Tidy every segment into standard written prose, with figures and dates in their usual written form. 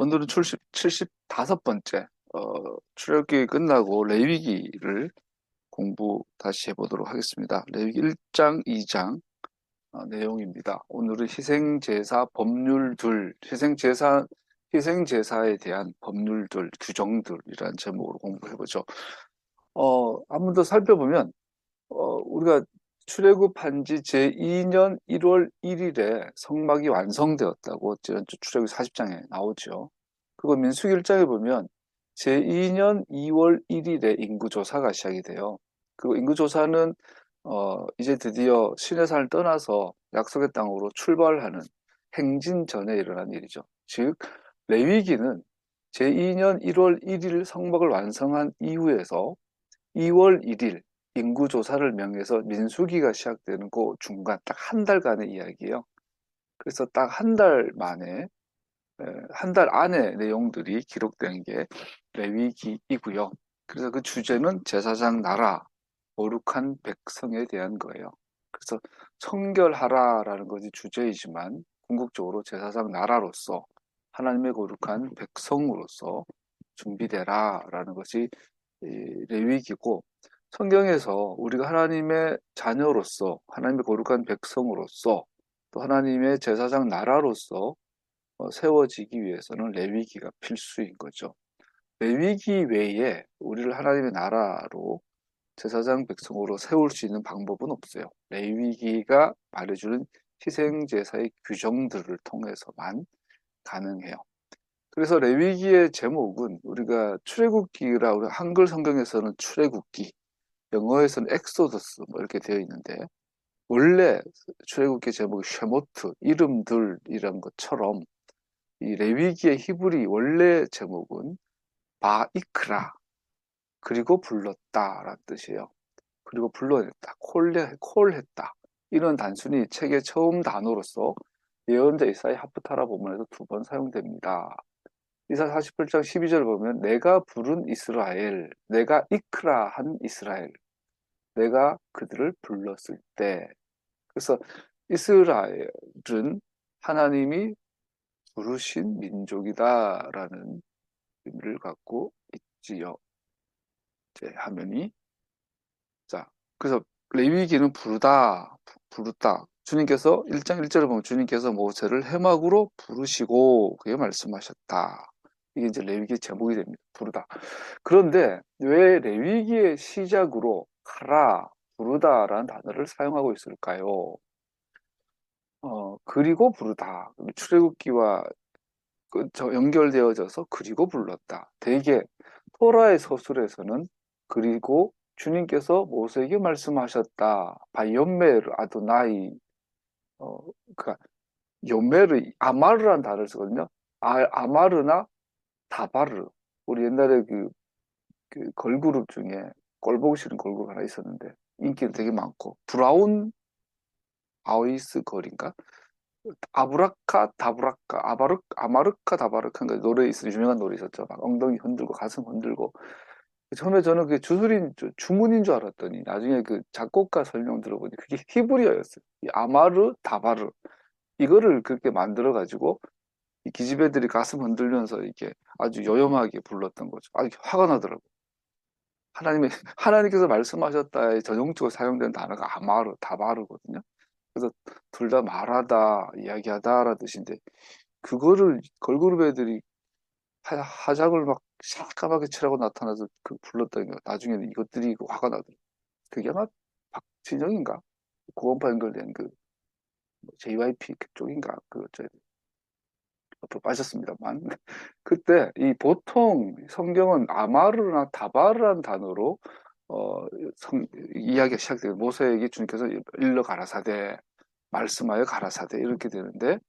오늘은 75번째 출애굽기 끝나고 레위기를 공부 다시 해보도록 하겠습니다. 레위기 1장, 2장 내용입니다. 오늘은 희생제사 법률들, 희생제사에 대한 법률들, 규정들이라는 제목으로 공부해보죠. 한번 더 살펴보면 우리가 출애굽한 지 제2년 1월 1일에 성막이 완성되었다고 지난주 출애굽기 40장에 나오죠. 그거 민수기 1장에 보면 제2년 2월 1일에 인구조사가 시작이 돼요. 그 인구조사는 이제 드디어 시내산을 떠나서 약속의 땅으로 출발하는 행진 전에 일어난 일이죠. 즉 레위기는 제2년 1월 1일 성막을 완성한 이후에서 2월 1일 인구조사를 명해서 민수기가 시작되는 그 중간 딱 한 달간의 이야기예요. 그래서 딱 한 달 만에 한 달 안에 내용들이 기록된 게 레위기이고요. 그래서 그 주제는 제사장 나라, 거룩한 백성에 대한 거예요. 그래서 청결하라라는 것이 주제이지만 궁극적으로 제사장 나라로서 하나님의 거룩한 백성으로서 준비되라라는 것이 레위기고, 성경에서 우리가 하나님의 자녀로서 하나님의 거룩한 백성으로서 또 하나님의 제사장 나라로서 세워지기 위해서는 레위기가 필수인 거죠. 레위기 외에 우리를 하나님의 나라로 제사장 백성으로 세울 수 있는 방법은 없어요. 레위기가 말해주는 희생제사의 규정들을 통해서만 가능해요. 그래서 레위기의 제목은 우리가 출애굽기라 우리 한글 성경에서는 출애굽기, 영어에서는 엑소더스 뭐 이렇게 되어 있는데, 원래 출애굽기 제목이 쉐모트, 이름들이란 것처럼 이 레위기의 히브리 원래 제목은 바이크라, 그리고 불렀다라는 뜻이에요. 그리고 불러냈다, 콜했다. 이런 단순히 책의 처음 단어로서 예언자 이사야 하프타라 본문에서 2번 사용됩니다. 이사 48장 12절 보면 내가 부른 이스라엘, 내가 이크라 한 이스라엘, 내가 그들을 불렀을 때. 그래서 이스라엘은 하나님이 부르신 민족이다라는 의미를 갖고 있지요. 이제 화면이, 자, 그래서 레위기는 부르다. 주님께서 1장 1절을 보면 주님께서 모세를 해막으로 부르시고 그게 말씀하셨다. 이게 이제 레위기의 제목이 됩니다. 부르다. 그런데 왜 레위기의 시작으로 가라, 부르다라는 단어를 사용하고 있을까요? 그리고 부르다. 출애굽기와 연결되어져서 그리고 불렀다. 대개 토라의 서술에서는 그리고 주님께서 모세에게 말씀하셨다. 바이옴메르 아도나이, 그러니까 요메르 아마르라는 단어를 쓰거든요. 아마르나 다바르. 우리 옛날에 그 걸그룹 중에 꼴보기 싫은 걸그룹 하나 있었는데 인기도 되게 많고, 브라운 아이스 걸인가? 아브라카 다브라카 아마르카 다바르카인가 노래 있어, 유명한 노래 있었죠. 막 엉덩이 흔들고 가슴 흔들고. 처음에 저는 그게 주문인 줄 알았더니 나중에 그 작곡가 설명 들어보니 그게 히브리어였어요. 이 아마르 다바르, 이거를 그렇게 만들어 가지고 이 기집애들이 가슴 흔들면서 이렇게 아주 요염하게 불렀던 거죠. 아주 화가 나더라고. 하나님께서 말씀하셨다에 전용적으로 사용된 단어가 아마르 다바르거든요. 그래서 둘 다 말하다, 이야기하다라는 뜻인데, 그거를 걸그룹 애들이 화장을 막 새까맣게 칠하고 나타나서 그 불렀다는 거, 나중에는 이것들이 화가 나더라고요. 그게 아마 박진영인가? 고음파 연결된 JYP 그쪽인가? 앞으로 빠졌습니다만. 그때 보통 성경은 아마르나 다바르라는 단어로 어, 이야기가 시작돼요. 모세에게 주님께서 일러 가라사대, 말씀하여 가라사대, 이렇게 되는데,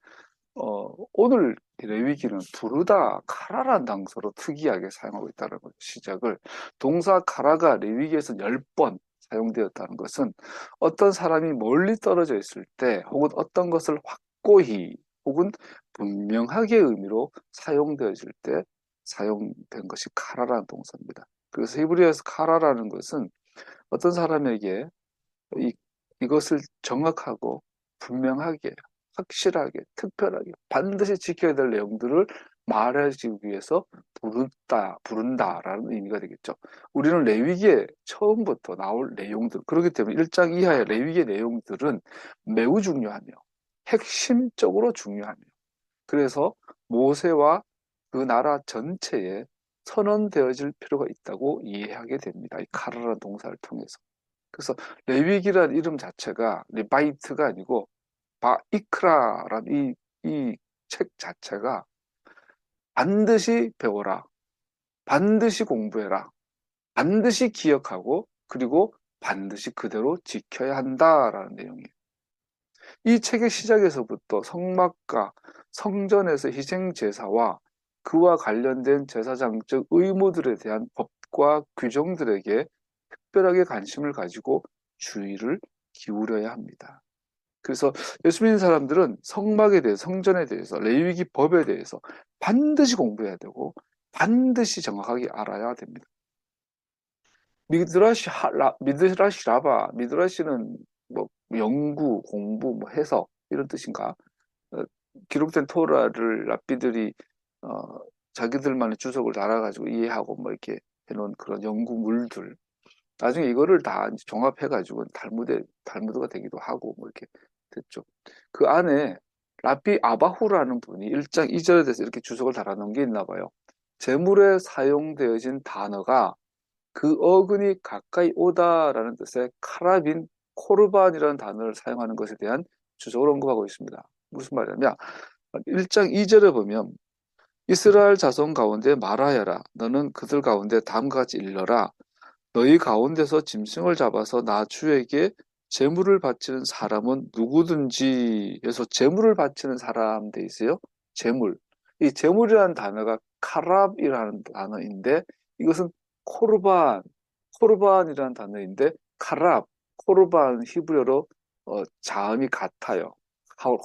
오늘 레위기는 부르다 카라라는 단서로 특이하게 사용하고 있다는 거죠. 시작을. 동사 카라가 레위기에서 10번 사용되었다는 것은 어떤 사람이 멀리 떨어져 있을 때 혹은 어떤 것을 확고히 혹은 분명하게 의미로 사용되어질 때 사용된 것이 카라라는 동사입니다. 그래서 히브리어에서 카라라는 것은 어떤 사람에게 이, 이것을 정확하고 분명하게, 확실하게, 특별하게 반드시 지켜야 될 내용들을 말하기 위해서 부른다라는 의미가 되겠죠. 우리는 레위기에 처음부터 나올 내용들, 그렇기 때문에 1장 이하의 레위기의 내용들은 매우 중요하며 핵심적으로 중요하며, 그래서 모세와 그 나라 전체에 선언되어질 필요가 있다고 이해하게 됩니다. 이 카라라는 동사를 통해서. 그래서 레위기라는 이름 자체가 리바이트가 아니고 바이크라라는 이 책 자체가 반드시 배워라, 반드시 공부해라, 반드시 기억하고, 그리고 반드시 그대로 지켜야 한다라는 내용이에요. 이 책의 시작에서부터 성막과 성전에서 희생 제사와 그와 관련된 제사장적 의무들에 대한 법과 규정들에게 특별하게 관심을 가지고 주의를 기울여야 합니다. 그래서 예수 믿는 사람들은 성막에 대해서, 성전에 대해서, 레위기 법에 대해서 반드시 공부해야 되고 반드시 정확하게 알아야 됩니다. 미드라시 라바, 미드라시는 뭐 연구, 공부, 뭐 해석 이런 뜻인가? 어, 기록된 토라를 랍비들이 어, 자기들만의 주석을 달아가지고 이해하고 뭐 이렇게 해놓은 그런 연구물들. 나중에 이거를 다 이제 종합해가지고 달무드가 되기도 하고 뭐 이렇게 됐죠. 그 안에 랍비 아바후라는 분이 1장 2절에 대해서 이렇게 주석을 달아놓은 게 있나 봐요. 제물에 사용되어진 단어가 그 어근이 가까이 오다라는 뜻의 카라빈, 코르반이라는 단어를 사용하는 것에 대한 주석을 언급하고 있습니다. 무슨 말이냐면 1장 2절에 보면 이스라엘 자손 가운데 말하여라. 너는 그들 가운데 다음과 같이 일러라. 너희 가운데서 짐승을 잡아서 나 주에게 제물을 바치는 사람은 누구든지 해서 제물을 바치는 사람 돼 있어요. 제물. 이 제물이라는 단어가 카랍이라는 단어인데 이것은 코르반, 코르반이라는 단어인데 카랍, 코르반 히브리어로 자음이 같아요.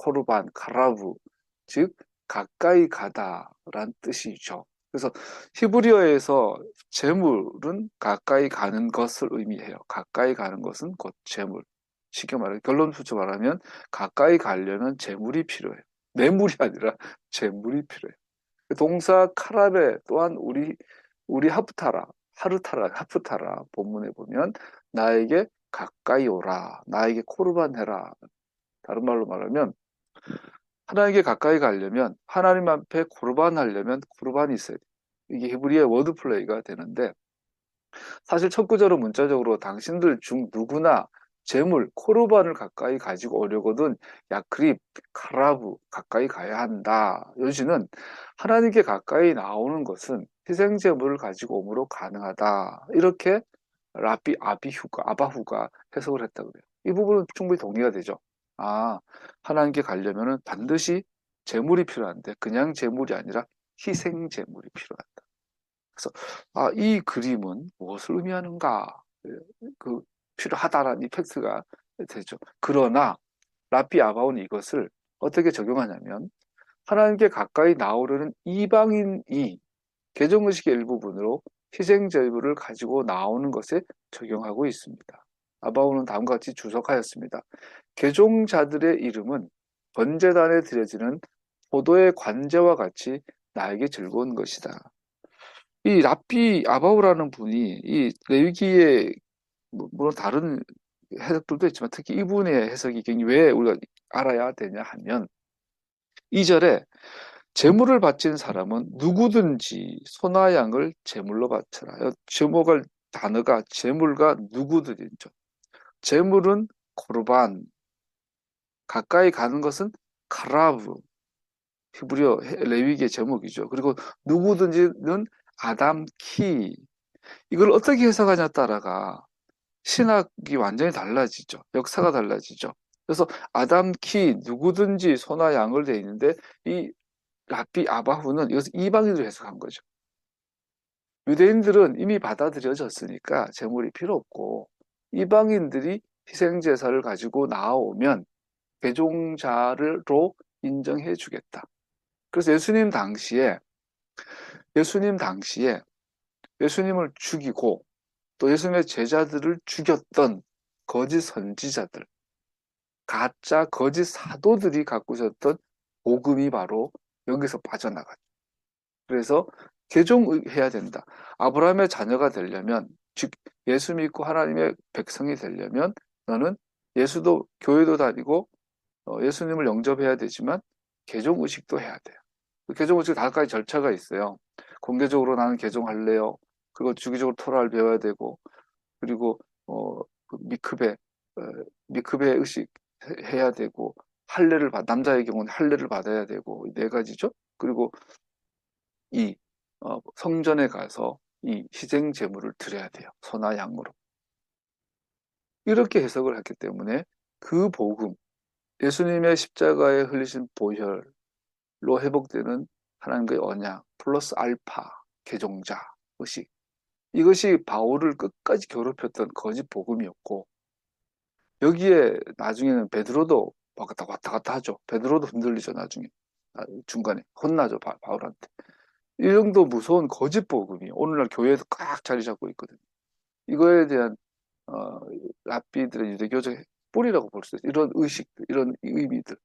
코르반, 카라브, 즉 가까이 가다란 뜻이죠. 그래서 히브리어에서 재물은 가까이 가는 것을 의미해요. 가까이 가는 것은 곧 재물. 쉽게 말해 결론 붙여 말하면 가까이 가려면 재물이 필요해요. 뇌물이 아니라 재물이 필요해요. 동사 카라베 또한 우리 하프타라 본문에 보면 나에게 가까이 오라, 나에게 코르반 해라. 다른 말로 말하면 하나님께 가까이 가려면, 하나님 앞에 코르반 하려면 코르반이 있어야 돼요. 이게 히브리의 워드 플레이가 되는데, 사실 첫 구절은 문자적으로 당신들 중 누구나 재물, 코르반을 가까이 가지고 오려거든 야크립, 카라브 가까이 가야 한다. 요지는 하나님께 가까이 나오는 것은 희생 제물을 가지고 오므로 가능하다. 이렇게 아바후가 해석을 했다고 그래요. 이 부분은 충분히 동의가 되죠. 아, 하나님께 가려면은 반드시 제물이 필요한데 그냥 제물이 아니라 희생 제물이 필요하다. 그래서 이 그림은 무엇을 의미하는가? 그 필요하다라는 이펙트가 되죠. 그러나 라피 아바오는 이것을 어떻게 적용하냐면 하나님께 가까이 나오려는 이방인이 개종의식의 일부분으로 희생제물을 가지고 나오는 것에 적용하고 있습니다. 아바오는 다음과 같이 주석하였습니다. 개종자들의 이름은 번제단에 드려지는 포도의 관제와 같이 나에게 즐거운 것이다. 이 랍비 아바오라는 분이 이 레위기의 물론 다른 해석들도 있지만 특히 이분의 해석이 왜 우리가 알아야 되냐 하면 2절에 제물을 바친 사람은 누구든지 소나 양을 제물로 바쳐라. 제목을 단어가 제물과 누구든지죠. 제물은 코르반, 가까이 가는 것은 카라브, 히브리어 레위기의 제목이죠. 그리고 누구든지는 아담키. 이걸 어떻게 해석하냐에 따라가 신학이 완전히 달라지죠. 역사가 달라지죠. 그래서 아담키 누구든지 소나 양을 돼 있는데 이 라비 아바후는 이것을 이방인으로 해석한 거죠. 유대인들은 이미 받아들여졌으니까 제물이 필요 없고 이방인들이 희생제사를 가지고 나오면 배종자로 인정해 주겠다. 그래서 예수님 당시에 예수님을 죽이고 또 예수님의 제자들을 죽였던 거짓 선지자들, 가짜 거짓 사도들이 갖고 있었던 복음이 바로 여기서 빠져나갔죠. 그래서 개종해야 된다. 아브라함의 자녀가 되려면, 즉 예수 믿고 하나님의 백성이 되려면 너는 예수도 교회도 다니고 예수님을 영접해야 되지만 개종 의식도 해야 돼요. 개종 의식 5가지 절차가 있어요. 공개적으로 나는 개종할래요. 그리고 주기적으로 토라를 배워야 되고, 그리고 그 어, 미크베 의식 해야 되고, 남자의 경우는 할례를 받아야 되고, 4가지죠. 그리고 이 성전에 가서 이 희생 제물을 드려야 돼요. 소나 양으로. 이렇게 해석을 했기 때문에 그 복음, 예수님의 십자가에 흘리신 보혈로 회복되는 하나님의 언약 플러스 알파 개종자 의식, 이것이 바울을 끝까지 괴롭혔던 거짓 복음이었고, 여기에 나중에는 베드로도 왔다 갔다 하죠. 베드로도 흔들리죠. 나중에 중간에 혼나죠. 바울한테. 이 정도 무서운 거짓 복음이 오늘날 교회에서 꽉 자리 잡고 있거든요. 이거에 대한 어, 랍비들의 유대교적 뿌리라고 볼 수 있어요. 이런 의식들, 이런 의미들.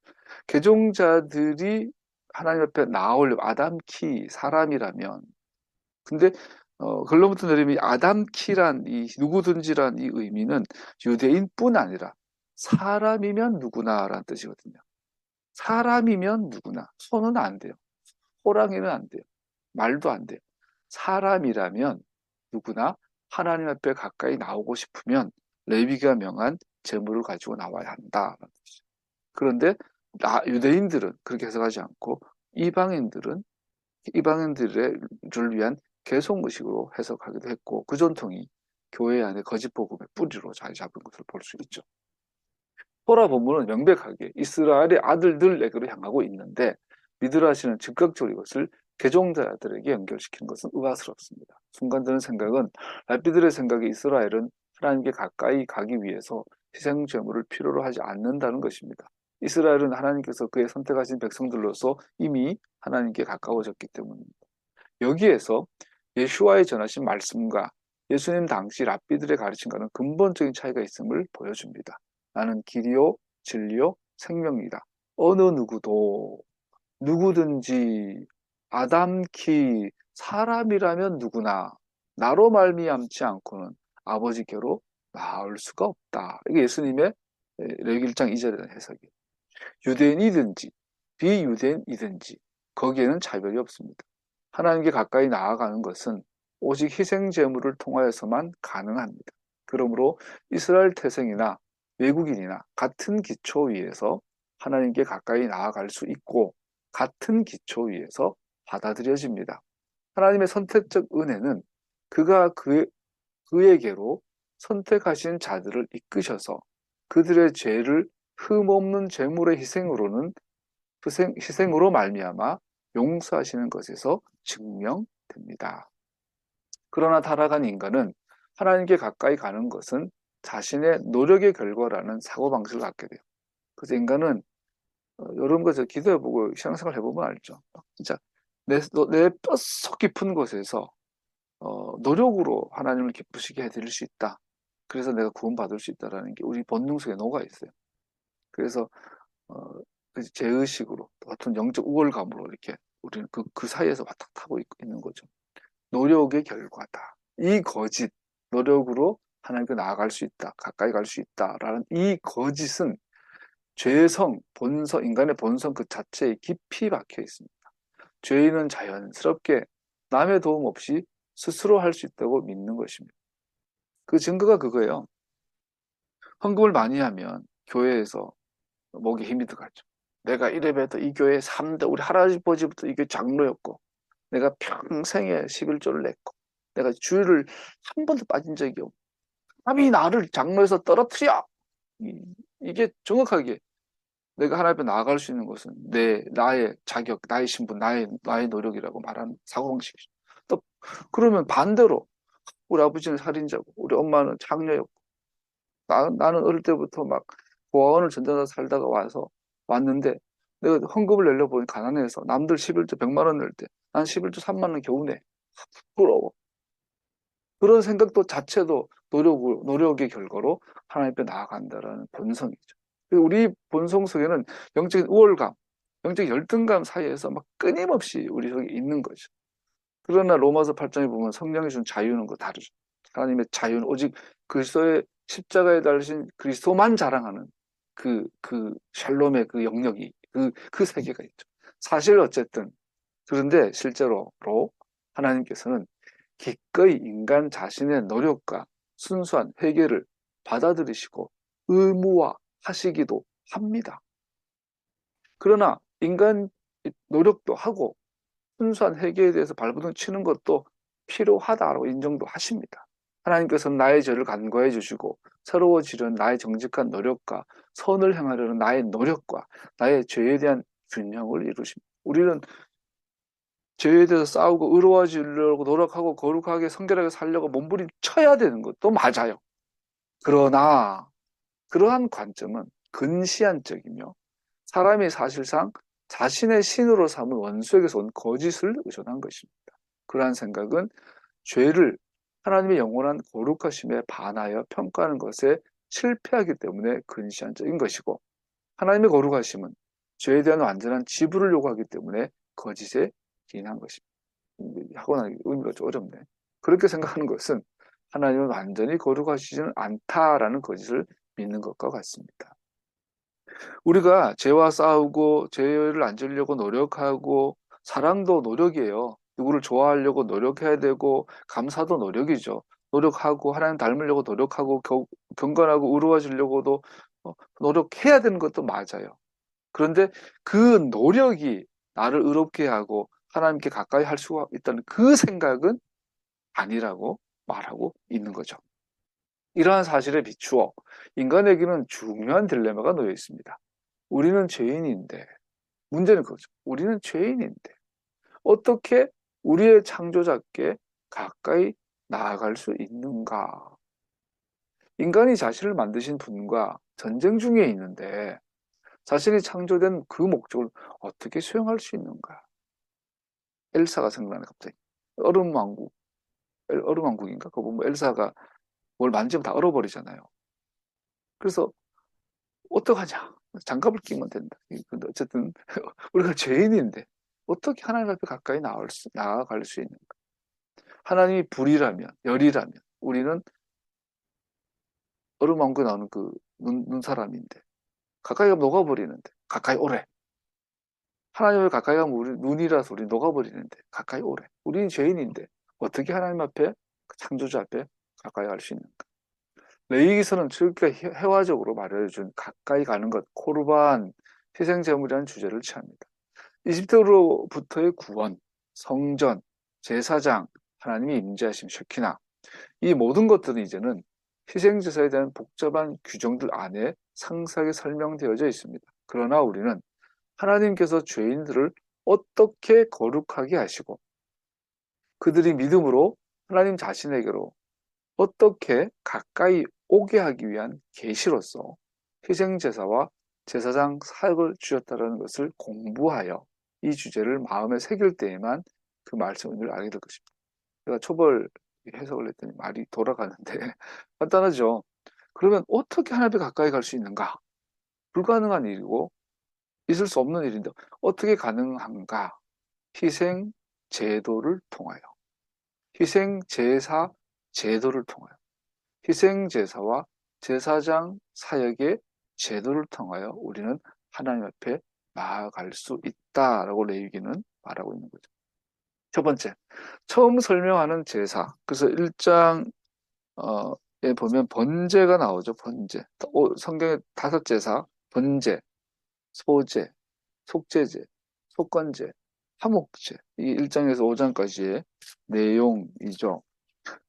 개종자들이 하나님 앞에 나오려면 아담키 사람이라면, 근데 결론부터 내리면 아담키란 이 누구든지란 이 의미는 유대인뿐 아니라 사람이면 누구나라는 뜻이거든요. 사람이면 누구나. 소는 안 돼요. 호랑이는 안 돼요. 말도 안 돼요. 사람이라면 누구나 하나님 앞에 가까이 나오고 싶으면 레위기가 명한 제물을 가지고 나와야 한다. 그런데 유대인들은 그렇게 해석하지 않고 이방인들을 위한 개송의식으로 해석하기도 했고, 그 전통이 교회 안에 거짓 복음의 뿌리로 자리 잡은 것을 볼 수 있죠. 토라 본문은 명백하게 이스라엘의 아들들에게로 향하고 있는데, 미드라시는 즉각적으로 이것을 개종자들에게 연결시키는 것은 의아스럽습니다. 순간 드는 생각은, 랍비들의 생각에 이스라엘은 하나님께 가까이 가기 위해서 희생 제물을 필요로 하지 않는다는 것입니다. 이스라엘은 하나님께서 그의 선택하신 백성들로서 이미 하나님께 가까워졌기 때문입니다. 여기에서 예수와의 전하신 말씀과 예수님 당시 랍비들의 가르침과는 근본적인 차이가 있음을 보여줍니다. 나는 길이요, 진리요, 생명이다. 어느 누구든지 아담키 사람이라면 누구나 나로 말미암지 않고는 아버지께로 나올 수가 없다. 이게 예수님의 레위기 1장 2절에 대한 해석이에요. 유대인이든지 비유대인이든지 거기에는 차별이 없습니다. 하나님께 가까이 나아가는 것은 오직 희생 제물을 통하여서만 가능합니다. 그러므로 이스라엘 태생이나 외국인이나 같은 기초 위에서 하나님께 가까이 나아갈 수 있고, 같은 기초 위에서 받아들여집니다. 하나님의 선택적 은혜는 그에게로 선택하신 자들을 이끄셔서 그들의 죄를 흠없는 제물의 희생으로 말미암아 용서하시는 것에서 증명됩니다. 그러나 타락한 인간은 하나님께 가까이 가는 것은 자신의 노력의 결과라는 사고방식을 갖게 돼요. 그래서 인간은 이런 것을 기도해보고 신앙생활 해보면 알죠. 진짜 내 뼛속 깊은 곳에서 노력으로 하나님을 기쁘시게 해드릴 수 있다. 그래서 내가 구원받을 수 있다는 게 우리 본능 속에 녹아 있어요. 그래서 제의식으로 어떤 영적 우월감으로 이렇게 우리는 그 사이에서 왔다 타고 있는 거죠. 노력의 결과다. 이 거짓, 노력으로 하나님께 나아갈 수 있다, 가까이 갈 수 있다라는 이 거짓은 인간의 본성 그 자체에 깊이 박혀 있습니다. 죄인은 자연스럽게 남의 도움 없이 스스로 할 수 있다고 믿는 것입니다. 그 증거가 그거예요. 헌금을 많이 하면 교회에서 목에 힘이 들어가죠. 내가 이래봬도 이 교회 3대 우리 할아버지부터 이 교회 장로였고, 내가 평생에 11조를 냈고, 내가 주일을 한 번도 빠진 적이 없고, 남이 나를 장로에서 떨어뜨려! 이게 정확하게 내가 하나님 앞에 나아갈 수 있는 것은 나의 자격, 나의 신분, 나의 노력이라고 말하는 사고방식이죠. 또 그러면 반대로 우리 아버지는 살인자고 우리 엄마는 장녀였고, 나는 어릴 때부터 막 고아원을 전전해서 살다가 왔는데, 내가 헌금을 내려고 보니 가난해서 남들 11조 100만 원 낼 때 난 11조 3만 원 겨우 내. 부러워. 그런 생각도 자체도 노력의 결과로 하나님 앞에 나아간다라는 본성이죠. 우리 본성 속에는 영적인 우월감, 영적인 열등감 사이에서 막 끊임없이 우리 속에 있는 거죠. 그러나 로마서 8장에 보면 성령이 준 자유는 그 다르죠. 하나님의 자유는 오직 그리스도의 십자가에 달리신 그리스도만 자랑하는 그 샬롬의 그 영역이 그 세계가 있죠. 사실 어쨌든 그런데 실제로 하나님께서는 기꺼이 인간 자신의 노력과 순수한 회개를 받아들이시고 의무화하시기도 합니다. 그러나 인간 노력도 하고 순수한 회개에 대해서 발버둥 치는 것도 필요하다고 인정도 하십니다. 하나님께서는 나의 죄를 간과해 주시고 새로워지려는 나의 정직한 노력과 선을 행하려는 나의 노력과 나의 죄에 대한 균형을 이루십니다. 우리는 죄에 대해서 싸우고 의로워지려고 노력하고 거룩하게 성결하게 살려고 몸부림쳐야 되는 것도 맞아요. 그러나 그러한 관점은 근시안적이며 사람이 사실상 자신의 신으로 삼은 원수에게서 온 거짓을 의존한 것입니다. 그러한 생각은 죄를 하나님의 영원한 거룩하심에 반하여 평가하는 것에 실패하기 때문에 근시안적인 것이고, 하나님의 거룩하심은 죄에 대한 완전한 지불을 요구하기 때문에 거짓에 기인한 것입니다. 하고 나니 의미가 좀 어렵네. 그렇게 생각하는 것은 하나님은 완전히 거룩하시지는 않다라는 거짓을 믿는 것과 같습니다. 우리가 죄와 싸우고 죄를 안 지으려고 노력하고, 사랑도 노력이에요. 누구를 좋아하려고 노력해야 되고, 감사도 노력이죠. 노력하고 하나님 닮으려고 노력하고, 경건하고 의로워지려고도 노력해야 되는 것도 맞아요. 그런데 그 노력이 나를 의롭게 하고 하나님께 가까이 할 수가 있다는 그 생각은 아니라고 말하고 있는 거죠. 이러한 사실에 비추어 인간에게는 중요한 딜레마가 놓여 있습니다. 우리는 죄인인데, 문제는 그거죠. 우리는 죄인인데 어떻게 우리의 창조자께 가까이 나아갈 수 있는가? 인간이 자신을 만드신 분과 전쟁 중에 있는데 자신이 창조된 그 목적을 어떻게 수행할 수 있는가? 엘사가 생각나네, 갑자기. 얼음왕국, 얼음왕국인가? 그거 보면 엘사가 뭘 만지면 다 얼어버리잖아요. 그래서 어떡하냐? 장갑을 끼면 된다. 근데 어쨌든 우리가 죄인인데 어떻게 하나님 앞에 가까이 나아갈 수 있는가? 하나님이 불이라면, 열이라면 우리는 얼음왕국에 나오는 그 눈사람인데 가까이 가면 녹아버리는데 가까이 오래. 하나님을 가까이 가면 우리 눈이라서 우리 녹아버리는데 가까이 오래. 우리는 죄인인데 어떻게 하나님 앞에, 창조자 앞에 가까이 갈 수 있는가? 레위기서는 그렇게 회화적으로 말해준 가까이 가는 것, 코르반, 희생제물이라는 주제를 취합니다. 이집트로부터의 구원, 성전, 제사장, 하나님이 임재하심, 쉐키나, 이 모든 것들은 이제는 희생제사에 대한 복잡한 규정들 안에 상세하게 설명되어져 있습니다. 그러나 우리는 하나님께서 죄인들을 어떻게 거룩하게 하시고 그들이 믿음으로 하나님 자신에게로 어떻게 가까이 오게 하기 위한 계시로서 희생제사와 제사장 사역을 주셨다는 것을 공부하여 이 주제를 마음에 새길 때에만 그 말씀을 알게 될 것입니다. 제가 초벌 해석을 했더니 말이 돌아가는데 간단하죠. 그러면 어떻게 하나님 앞에 가까이 갈 수 있는가? 불가능한 일이고 있을 수 없는 일인데 어떻게 가능한가? 희생 제도를 통하여, 희생 제사 제도를 통하여, 희생 제사와 제사장 사역의 제도를 통하여 우리는 하나님 앞에 나아갈 수 있다라고 레위기는 말하고 있는 거죠. 첫 번째, 처음 설명하는 제사. 그래서 1장에 보면 번제가 나오죠. 번제. 성경의 5제사, 번제, 소제, 속죄제, 속건제, 화목제. 이 1장에서 5장까지의 내용이죠.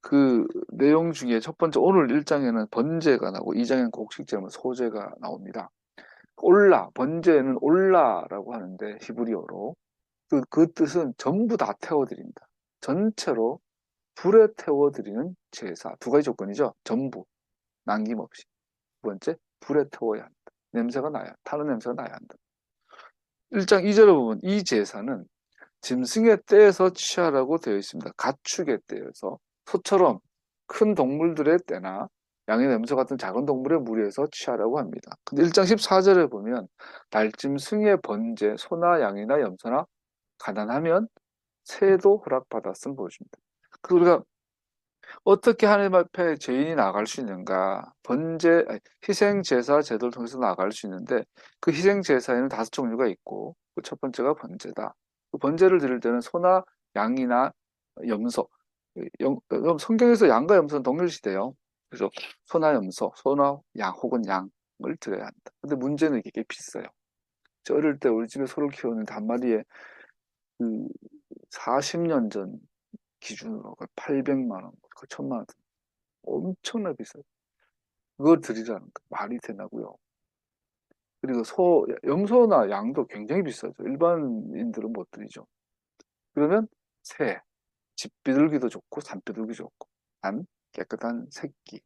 그 내용 중에 첫 번째, 오늘 1장에는 번제가 나오고 2장에는 곡식제물, 소제가 나옵니다. 올라, 번제는 올라라고 하는데 히브리어로 그 뜻은 전부 다 태워드린다. 전체로 불에 태워드리는 제사. 두 가지 조건이죠. 전부, 남김없이. 두 번째, 불에 태워야 한다. 냄새가 나야, 타는 냄새가 나야 한다. 1장 2절에 보면 이 제사는 짐승의 떼에서 취하라고 되어 있습니다. 가축의 떼에서, 소처럼 큰 동물들의 떼나 양의 냄새 같은 작은 동물의 무리에서 취하라고 합니다. 근데 1장 14절에 보면 날짐승의 번제, 소나 양이나 염소나 가난하면 새도 허락받았음을 보여줍니다. 그 우리가 어떻게 하나님 앞에 죄인이 나아갈 수 있는가? 희생제사 제도를 통해서 나아갈 수 있는데 그 희생제사에는 5종류가 있고 그 첫 번째가 번제다. 그 번제를 드릴 때는 소나 양이나 염소. 성경에서 양과 염소는 동일시돼요. 그래서 소나 염소, 소나 양 혹은 양을 드려야 한다. 근데 문제는 이게 비싸요. 저 어릴 때 우리 집에 소를 키우는데 한 마리에 그 40년 전 기준으로 800만 원, 그 1000만 원 엄청나게 비싸요. 그걸 드리라는 거 말이 되나고요. 그리고 염소나 양도 굉장히 비싸죠. 일반인들은 못 드리죠. 그러면 새, 집 비둘기도 좋고 산 비둘기 좋고 단 깨끗한 새끼.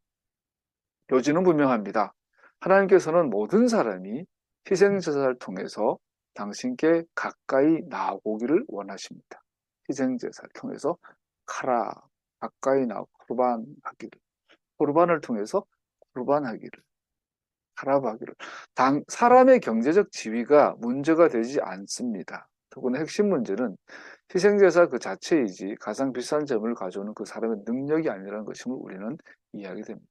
요지는 분명합니다. 하나님께서는 모든 사람이 희생제사를 통해서 당신께 가까이 나오기를 원하십니다. 희생제사를 통해서 가라, 가까이 나오고 쿠르반을 통해서 쿠르반하기를, 하라바기를. 사람의 경제적 지위가 문제가 되지 않습니다. 더구나 핵심 문제는 희생제사 그 자체이지 가장 비싼 점을 가져오는 그 사람의 능력이 아니라는 것임을 우리는 이해하게 됩니다.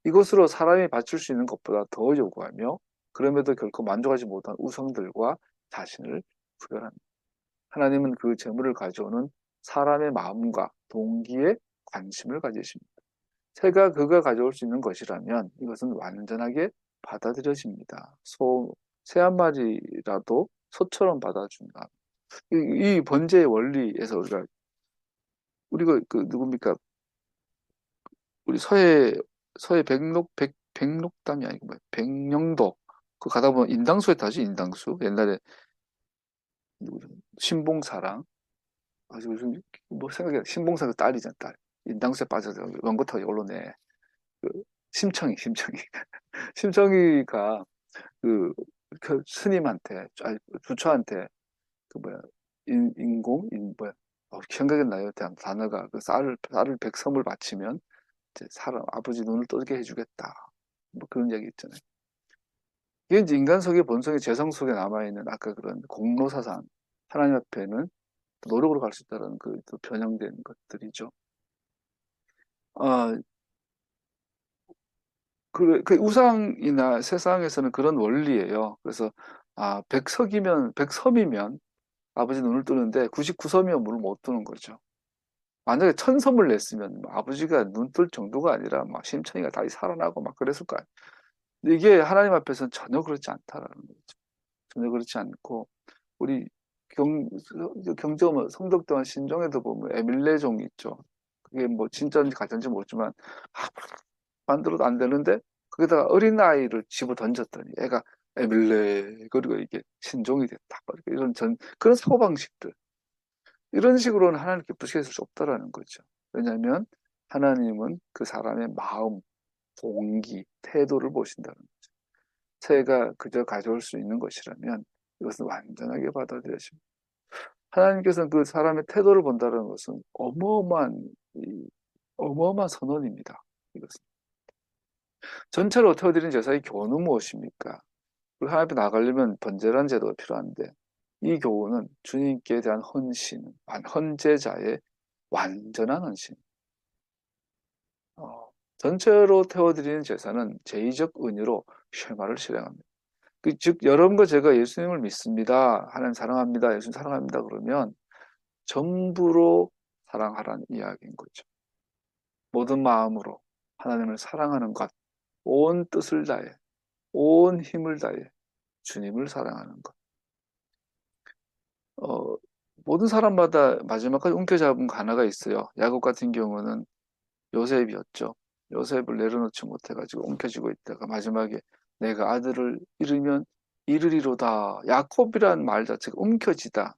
이것으로 사람이 바칠 수 있는 것보다 더 요구하며 그럼에도 결코 만족하지 못한 우상들과 자신을 구별합니다. 하나님은 그 재물을 가져오는 사람의 마음과 동기에 관심을 가지십니다. 새가 그가 가져올 수 있는 것이라면 이것은 완전하게 받아들여집니다. 새 한 마리라도 소처럼 받아준다. 이 번제의 원리에서 우리가 그 누굽니까? 우리 서해 백록담이 아니고 뭐야? 백령도 그 가다 보면 인당수에 타지 인당수 옛날에 신봉사랑 아주 무슨 뭐 생각해 신봉사 그 딸이잖아 딸 인당수에 빠져서 원고 타고 올라네 그 심청이 심청이가 그 스님한테 아니 부처한테 그 뭐야 인공 인 뭐야 생각이 나요 단어가 그 쌀을 백섬을 바치면 이제 사람 아버지 눈을 뜨게 해주겠다 뭐 그런 이야기 있잖아요. 이게 이제 인간 속의 본성의 재성 속에 남아있는 아까 그런 공로사상 하나님 앞에는 노력으로 갈 수 있다는 그 변형된 것들이죠. 어, 그 우상이나 세상에서는 그런 원리예요. 그래서 백섬이면 아버지 눈을 뜨는데 99섬이면 물을 못 뜨는 거죠. 만약에 1000섬을 냈으면 뭐 아버지가 눈 뜰 정도가 아니라 막 심청이가 다시 살아나고 막 그랬을 거예요. 근데 이게 하나님 앞에서는 전혀 그렇지 않다라는 거죠. 전혀 그렇지 않고 우리 경전 성덕도한 신종에도 보면 에밀레종 있죠. 그게 뭐 진짜인지 가짜인지 모르지만 아, 만들어도 안 되는데 거기다가 어린아이를 집어 던졌더니 애가 에밀레 그리고 이게 신종이 됐다. 이런 그런 사고방식들 이런 식으로는 하나님 기쁘시게 해줄 수 없다라는 거죠. 왜냐하면 하나님은 그 사람의 마음, 동기, 태도를 보신다는 거죠. 새가 그저 가져올 수 있는 것이라면 이것은 완전하게 받아들여집니다. 하나님께서는 그 사람의 태도를 본다는 것은 어마어마한 선언입니다. 이것은. 전체로 태워드린 제사의 교훈은 무엇입니까? 우리 하나님 앞에 나가려면 번제라는 제도가 필요한데 이 교훈은 주님께 대한 헌제자의 완전한 헌신. 전체로 태워드리는 제사는 제의적 은유로 쉐마를 실행합니다. 즉 여러분과 제가 예수님을 믿습니다. 하나님 사랑합니다. 예수님 사랑합니다. 그러면 전부로 사랑하라는 이야기인 거죠. 모든 마음으로 하나님을 사랑하는 것, 온 뜻을 다해, 온 힘을 다해 주님을 사랑하는 것. 어, 모든 사람마다 마지막까지 움켜잡은 거 하나가 있어요. 야곱 같은 경우는 요셉이었죠. 요셉을 내려놓지 못해가지고 움켜쥐고 있다가 마지막에 내가 아들을 잃으면 이르리로다. 야곱이란 말 자체가 움켜쥐다.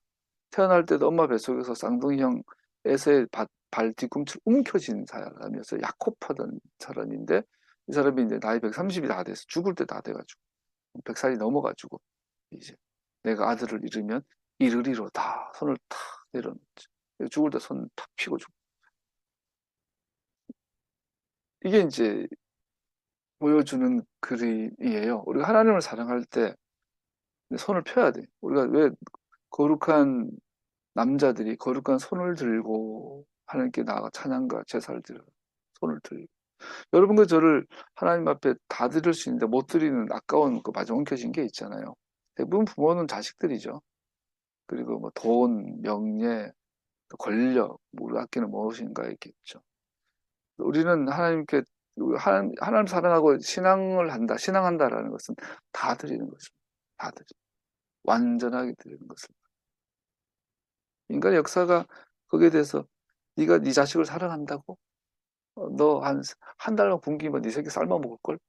태어날 때도 엄마 뱃속에서 쌍둥이 형 에서의 발 뒤꿈치를 움켜쥔 사람이어서 야콥하던 사람인데 이 사람이 이제 나이 130이 다 돼서 죽을 때 다 돼가지고 100살이 넘어가지고 이제 내가 아들을 잃으면 이르리로다 손을 탁 내려놓지 죽을 때 손 탁 펴고 죽고 이게 이제 보여주는 글이에요. 우리가 하나님을 사랑할 때 손을 펴야 돼. 우리가 왜 거룩한 남자들이 거룩한 손을 들고 하나님께 나아가 찬양과 제사를 드려 손을 들고 여러분과 저를 하나님 앞에 다 드릴 수 있는데 못 드리는 아까운 그 마저 엉켜진 게 있잖아요. 대부분 부모는 자식들이죠. 그리고 뭐 돈, 명예, 권력, 뭐 우리 아끼는 무엇인가 있겠죠. 우리는 하나님께 하나님 사랑하고 신앙을 한다, 신앙한다라는 것은 다 드리는 것입니다. 다 드리, 완전하게 드리는 것을. 인간의 역사가 거기에 대해서 네가 네 자식을 사랑한다고? 너 한 달만 굶기면 네 새끼 삶아 먹을 걸?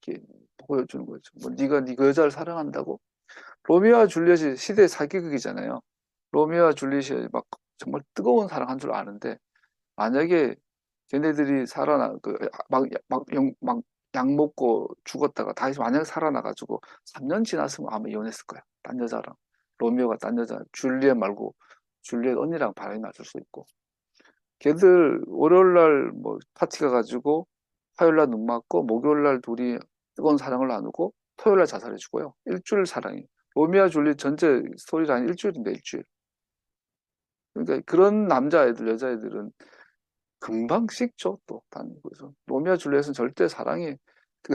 이렇게 보여주는 거죠. 뭐 네가 네 여자를 사랑한다고? 로미오와 줄리엣이 시대의 사기극이잖아요. 로미오와 줄리엣이 막 정말 뜨거운 사랑한 줄 아는데 만약에 걔네들이 살아나 약 먹고 죽었다가 다시 만약에 살아나가지고 3년 지났으면 아마 이혼했을 거야. 딴 여자랑 로미오가 딴 여자 줄리엣 말고 줄리엣 언니랑 바람이 맞을 수 있고 걔들 월요일날 뭐 파티가 가지고 화요일날 눈 맞고 목요일날 둘이 뜨거운 사랑을 나누고 토요일날 자살해 주고요. 일주일 사랑이 로미오와 줄리엣 전체 스토리라인 일주일인데 일주일. 그러니까 그런 남자애들 여자애들은 금방 식죠. 또 단 거죠. 로미오와 줄리엣은 절대 사랑이 그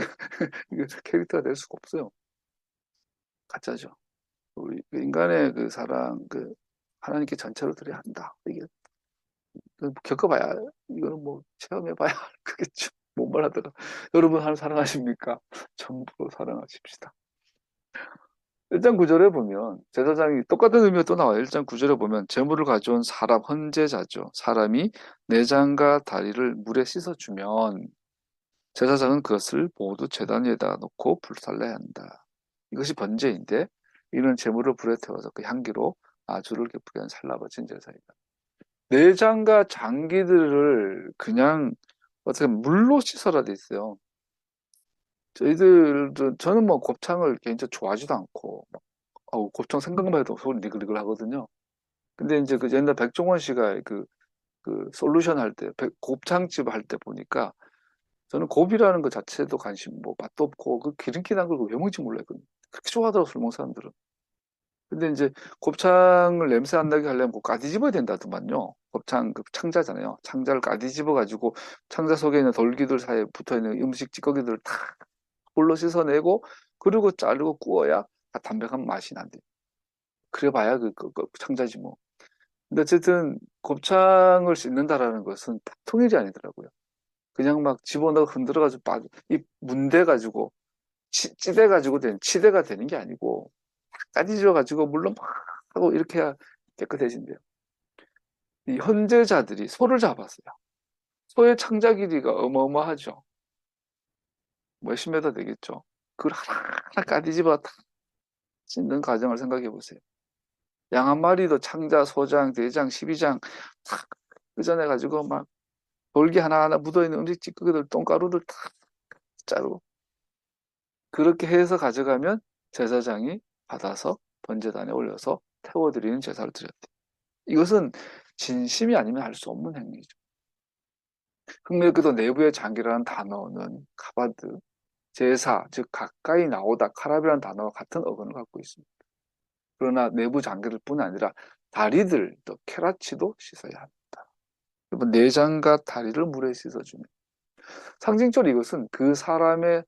캐릭터가 될 수가 없어요. 가짜죠. 우리 인간의 그 사랑 그 하나님께 전체로 드려야 한다. 이게 겪어봐야 이거는 뭐 체험해봐야 그겠죠. 못 말하더라. 여러분 하나님 사랑하십니까? 전부로 사랑하십시다. 1장 9절에 보면 제사장이 똑같은 의미가 또 나와요. 1장 9절에 보면 제물을 가져온 사람 헌제자죠. 사람이 내장과 다리를 물에 씻어주면 제사장은 그것을 모두 제단 위에다 놓고 불살라야 한다. 이것이 번제인데 이는 제물을 불에 태워서 그 향기로 아주를 기쁘게 한 살라버진 제사이다. 내장과 장기들을 그냥 어떻게 물로 씻어라 돼 있어요. 저는 뭐 곱창을 개인적으로 좋아하지도 않고 곱창 생각만 해도 속이 니글니글 하거든요. 근데 이제 그 옛날 백종원 씨가 그 솔루션 할 때, 곱창집 할 때 보니까 저는 곱이라는 것 자체도 관심, 뭐 맛도 없고 그 기름기 난 걸 왜 먹는지 몰랐거든요. 그렇게 좋아하더라고 술 먹는 사람들은. 근데 이제 곱창을 냄새 안 나게 하려면 꼭 까뒤집어야 된다더만요. 곱창 그 창자잖아요. 창자를 까뒤집어 가지고 창자 속에 있는 돌기들 사이에 붙어 있는 음식 찌꺼기들을 다 홀로 씻어내고 그리고 자르고 구워야 담백한 맛이 난대. 그래봐야 그 창자지 뭐. 근데 어쨌든 곱창을 씻는다라는 것은 보통 일이 아니더라고요. 그냥 막 집어넣어 흔들어가지고 이 문대가지고 찌대가지고 된 치대가 되는 게 아니고 까디져가지고 물론 막 하고 이렇게 해야 깨끗해진대요. 이 현재자들이 소를 잡았어요. 소의 창자 길이가 어마어마하죠. 몇십 메터 되겠죠. 그걸 하나하나 까디집어 다 찢는 과정을 생각해 보세요. 양 한 마리도 창자, 소장, 대장, 12장 다 끄져내가지고 막 돌기 하나하나 묻어있는 음식 찌꺼기들, 똥가루들 다 자르고 그렇게 해서 가져가면 제사장이 받아서 번제단에 올려서 태워드리는 제사를 드렸대. 이것은 진심이 아니면 할 수 없는 행위죠. 흑멜기도 내부의 장기라는 단어는 카바드, 제사, 즉 가까이 나오다, 카랍이라는 단어와 같은 어근을 갖고 있습니다. 그러나 내부 장기들 뿐 아니라 다리들도 케라치도 씻어야 합니다. 그러면 내장과 다리를 물에 씻어주면 상징적으로 이것은 그 사람의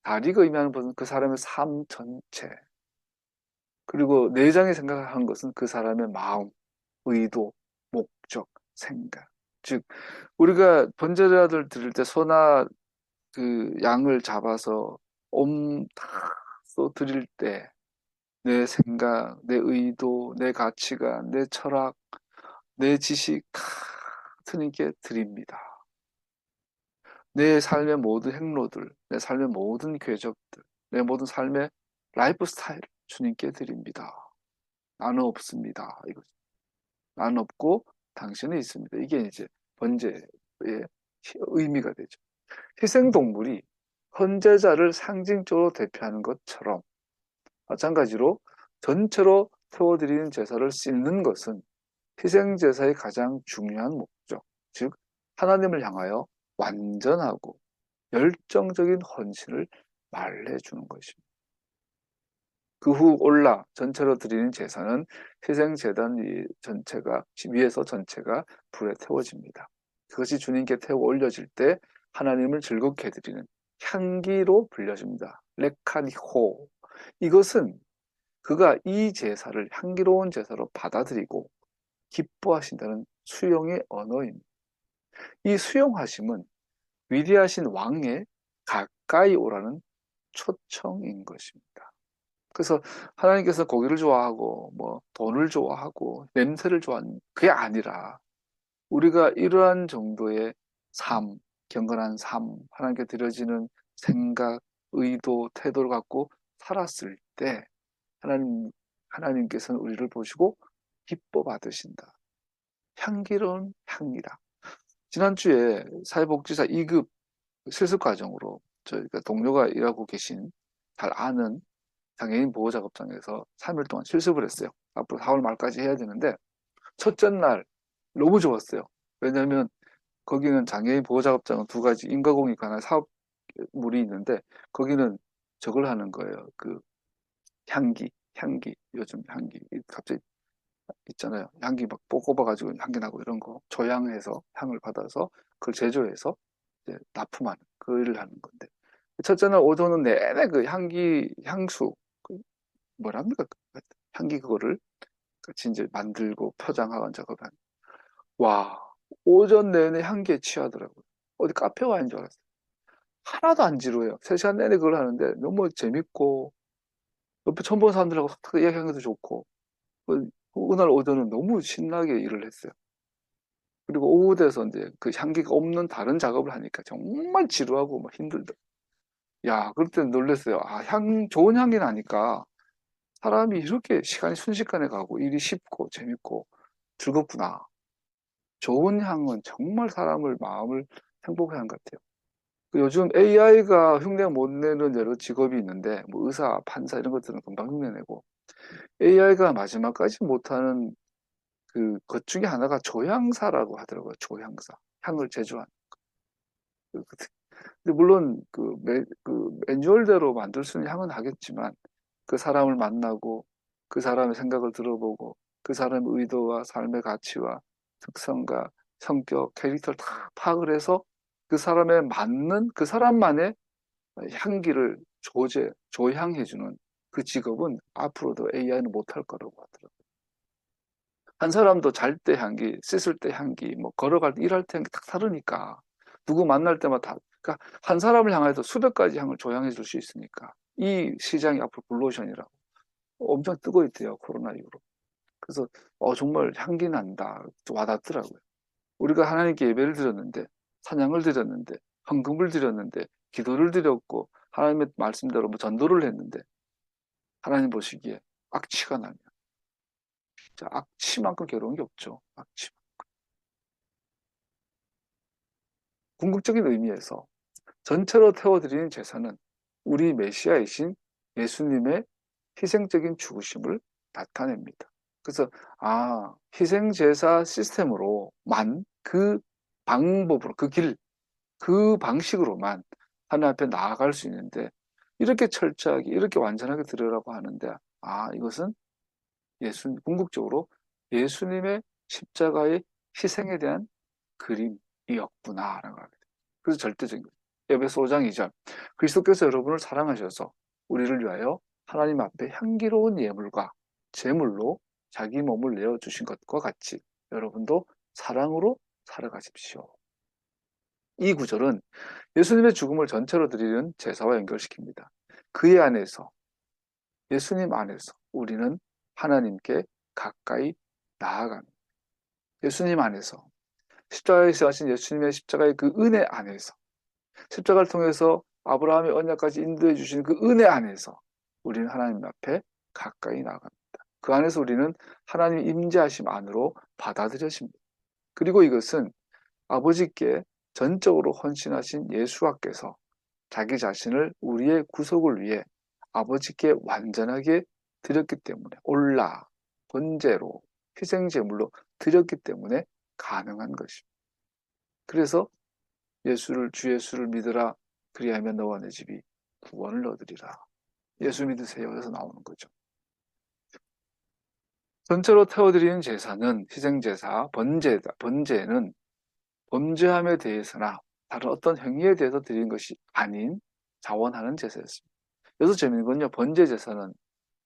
다리가 의미하는 것은 그 사람의 삶 전체 그리고 내장이 생각하는 것은 그 사람의 마음, 의도, 목적, 생각. 즉 우리가 번제를 드릴 때 소나 그 양을 잡아서 다 드릴 때 내 생각, 내 의도, 내 가치관, 내 철학, 내 지식 다 주님께 드립니다. 내 삶의 모든 행로들, 내 삶의 모든 궤적들, 내 모든 삶의 라이프 스타일 주님께 드립니다. 나는 없습니다. 이거 나는 없고 당신은 있습니다. 이게 이제 번제의 의미가 되죠. 희생동물이 헌제자를 상징적으로 대표하는 것처럼 마찬가지로 전체로 태워드리는 제사를 씻는 것은 희생제사의 가장 중요한 목적, 즉 하나님을 향하여 완전하고 열정적인 헌신을 말해주는 것입니다. 그 후 올라 전체로 드리는 제사는 희생제단 전체가 위에서 전체가 불에 태워집니다. 그것이 주님께 태워 올려질 때 하나님을 즐겁게 해드리는 향기로 불려집니다. 레카니호. 이것은 그가 이 제사를 향기로운 제사로 받아들이고 기뻐하신다는 수용의 언어입니다. 이 수용하심은 위대하신 왕의 가까이 오라는 초청인 것입니다. 그래서 하나님께서 고기를 좋아하고 뭐 돈을 좋아하고 냄새를 좋아하는 그게 아니라 우리가 이러한 정도의 삶, 경건한 삶, 하나님께 드려지는 생각, 의도, 태도를 갖고 살았을 때 하나님께서는 우리를 보시고 기뻐 받으신다. 향기로운 향기라. 지난주에 사회복지사 2급 실습 과정으로 저희가 동료가 일하고 계신 잘 아는 장애인 보호작업장에서 3일 동안 실습을 했어요. 앞으로 4월 말까지 해야 되는데 첫째 날 너무 좋았어요. 왜냐하면 거기는 장애인 보호작업장은 두 가지 인과공익 관한 사업물이 있는데 거기는 저걸 하는 거예요. 그 향기 요즘 향기 갑자기 있잖아요. 향기 막 뽑아가지고 향기 나고 이런 거 조향해서 향을 받아서 그걸 제조해서 이제 납품하는 그 일을 하는 건데 첫째 날 오전은 내내 그 향수 그 뭐랍니까 향기 그거를 같이 이제 만들고 포장하고 작업한 와 오전 내내 향기에 취하더라고요. 어디 카페 와인 줄 알았어요. 하나도 안 지루해요. 3시간 내내 그걸 하는데 너무 재밌고 옆에 처음 본 사람들하고 탁 이야기하는 것도 좋고 그날 오전은 너무 신나게 일을 했어요. 그리고 오후 돼서 이제 그 향기가 없는 다른 작업을 하니까 정말 지루하고 막 힘들다. 야, 그럴 때 놀랐어요. 아, 좋은 향기 나니까 사람이 이렇게 시간이 순식간에 가고 일이 쉽고 재밌고 즐겁구나. 좋은 향은 정말 사람을 마음을 행복하게 하는 것 같아요. 요즘 AI가 흉내 못 내는 여러 직업이 있는데 뭐 의사, 판사 이런 것들은 금방 흉내내고 AI가 마지막까지 못하는 그 것 중에 하나가 조향사라고 하더라고요. 조향사. 향을 제조하는. 근데 물론 그 매뉴얼대로 만들 수 있는 향은 하겠지만 그 사람을 만나고 그 사람의 생각을 들어보고 그 사람의 의도와 삶의 가치와 특성과 성격, 캐릭터를 다 파악을 해서 그 사람에 맞는 그 사람만의 향기를 조향해주는 그 직업은 앞으로도 AI는 못할 거라고 하더라고요. 한 사람도 잘 때 향기, 씻을 때 향기, 뭐 걸어갈 때 일할 때 향기 다 다르니까 누구 만날 때마다 그러니까 한 사람을 향해서 수백 가지 향을 조향해 줄 수 있으니까 이 시장이 앞으로 블루오션이라고 엄청 뜨고 있대요 코로나 이후로. 그래서 정말 향기 난다 와닿더라고요. 우리가 하나님께 예배를 드렸는데 찬양을 드렸는데 헌금을 드렸는데 기도를 드렸고 하나님의 말씀대로 뭐 전도를 했는데 하나님 보시기에 악취가 나면 진짜 악취만큼 괴로운 게 없죠. 악취. 궁극적인 의미에서 전체로 태워드리는 제사는 우리 메시아이신 예수님의 희생적인 죽으심을 나타냅니다. 그래서 희생제사 시스템으로만 그 방법으로 그 방식으로만 하나님 앞에 나아갈 수 있는데 이렇게 철저하게 이렇게 완전하게 드리라고 하는데 이것은 궁극적으로 예수님의 십자가의 희생에 대한 그림이었구나라는 겁니다. 그래서 절대적인 거죠. 에베소 5장 2절 그리스도께서 여러분을 사랑하셔서 우리를 위하여 하나님 앞에 향기로운 예물과 제물로 자기 몸을 내어주신 것과 같이 여러분도 사랑으로 살아가십시오. 이 구절은 예수님의 죽음을 전체로 드리는 제사와 연결시킵니다. 그의 안에서 예수님 안에서 우리는 하나님께 가까이 나아갑니다. 예수님 안에서 십자가에서 하신 예수님의 십자가의 그 은혜 안에서 십자가를 통해서 아브라함의 언약까지 인도해 주신 그 은혜 안에서 우리는 하나님 앞에 가까이 나아갑니다. 그 안에서 우리는 하나님 임재하심 안으로 받아들여집니다. 그리고 이것은 아버지께 전적으로 헌신하신 예수와께서 자기 자신을 우리의 구속을 위해 아버지께 완전하게 드렸기 때문에 번제로 희생제물로 드렸기 때문에 가능한 것입니다. 그래서 주 예수를 믿으라 그리하면 너와 내 집이 구원을 얻으리라. 예수 믿으세요. 그래서 나오는 거죠. 전체로 태워드리는 제사는 희생제사, 번제다. 번제는 범죄함에 대해서나 다른 어떤 행위에 대해서 드리는 것이 아닌 자원하는 제사였습니다. 여기서 재밌는 건요. 번제 제사는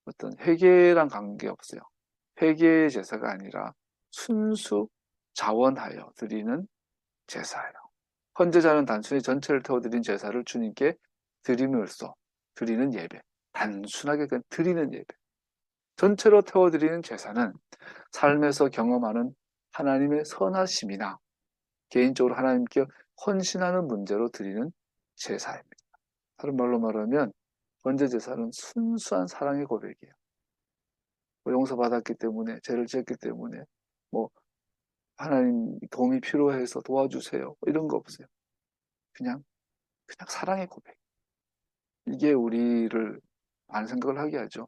어떤 회개랑 관계없어요. 회개의 제사가 아니라 순수 자원하여 드리는 제사예요. 헌제자는 단순히 전체를 태워드린 제사를 주님께 드림으로써 드리는 예배. 단순하게 그냥 드리는 예배. 전체로 태워드리는 제사는 삶에서 경험하는 하나님의 선하심이나 개인적으로 하나님께 헌신하는 문제로 드리는 제사입니다. 다른 말로 말하면 번제 제사는 순수한 사랑의 고백이에요. 뭐 용서받았기 때문에, 죄를 지었기 때문에, 뭐 하나님 도움이 필요해서 도와주세요. 뭐 이런 거 없어요. 그냥 사랑의 고백. 이게 우리를 많은 생각을 하게 하죠.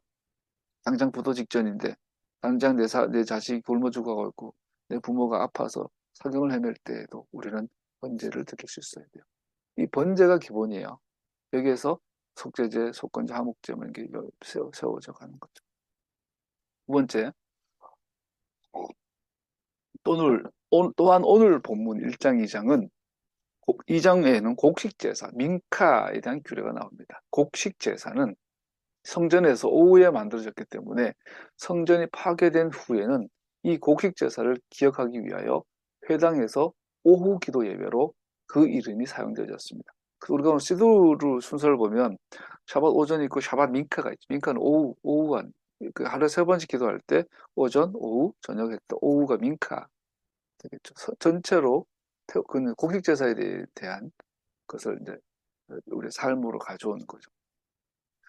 당장 부도 직전인데, 당장 내 자식이 굶어 죽어가고 있고, 내 부모가 아파서 사경을 헤맬 때에도 우리는 번제를 드릴 수 있어야 돼요. 이 번제가 기본이에요. 여기에서 속죄제, 속건제, 화목제 뭐 이렇게 세워져 가는 거죠. 두 번째, 또한 오늘 본문 1장, 2장은 2장에는 곡식제사, 민카에 대한 규례가 나옵니다. 곡식제사는 성전에서 오후에 만들어졌기 때문에 성전이 파괴된 후에는 이 곡식제사를 기억하기 위하여 회당에서 오후 기도 예배로 그 이름이 사용되어졌습니다. 우리가 오늘 시드루 순서를 보면 샤밧 오전이 있고 샤밧 민카가 있죠. 민카는 오후한 그 하루에 3번씩 기도할 때 오전, 오후, 저녁 했다. 오후가 민카 되겠죠. 전체로 그 곡식제사에 대한 것을 이제 우리 삶으로 가져온 거죠.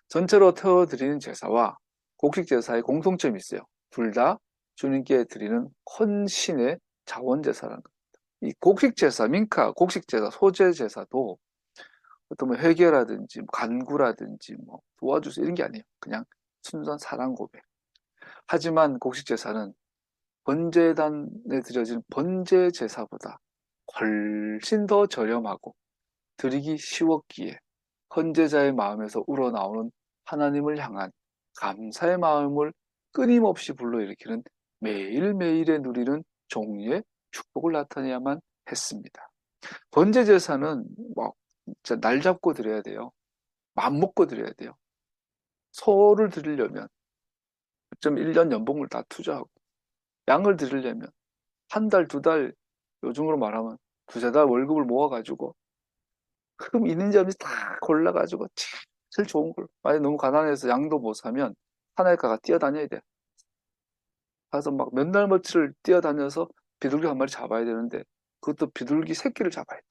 전체로 태워드리는 제사와 곡식제사의 공통점이 있어요. 둘 다 주님께 드리는 헌신의 자원제사라는 겁니다. 이 곡식제사, 민카, 곡식제사, 소제제사도 어떤 뭐 회개라든지 간구라든지 뭐 도와주세요 이런 게 아니에요. 그냥 순수한 사랑 고백. 하지만 곡식제사는 번제단에 드려진 번제제사보다 훨씬 더 저렴하고 드리기 쉬웠기에 헌제자의 마음에서 우러나오는 하나님을 향한 감사의 마음을 끊임없이 불러일으키는 매일매일에 누리는 종류의 축복을 나타내야만 했습니다. 번제제사는 막 진짜 날 잡고 드려야 돼요. 마음 먹고 드려야 돼요. 소를 드리려면 1.1년 연봉을 다 투자하고 양을 드리려면 한 달, 두 달, 요즘으로 말하면 두세 달 월급을 모아가지고 흠 있는 점이 다 골라가지고 제일 좋은 걸. 만약에 너무 가난해서 양도 못 사면 사나이가가 뛰어다녀야 돼. 가서 막 몇 날 며칠을 뛰어다녀서 비둘기 한 마리 잡아야 되는데 그것도 비둘기 새끼를 잡아야 돼.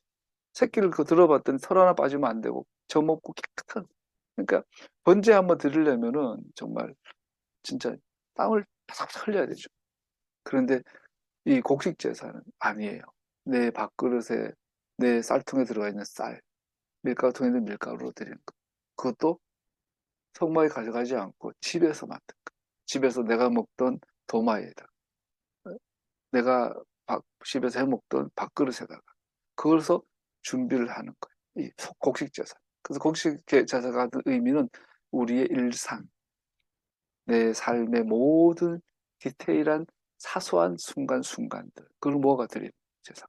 새끼를 그 들어봤더니 털 하나 빠지면 안 되고 젖먹고 깨끗한. 그러니까 번제 한번 드리려면은 정말 진짜 땀을 바삭바삭 흘려야 되죠. 그런데 이 곡식 제사는 아니에요. 내 밥그릇에 내 쌀통에 들어가 있는 쌀, 밀가루통에 있는 밀가루로 드리는 거. 그것도 성막에 가져가지 않고 집에서 만든 거. 집에서 내가 먹던 도마에다가 내가 집에서 해 먹던 밥그릇에다가 그걸서 준비를 하는 거예요. 이 곡식 제사. 그래서 곡식 제사가 하는 의미는 우리의 일상, 내 삶의 모든 디테일한 사소한 순간순간들 그걸 모아가 드리는 제사.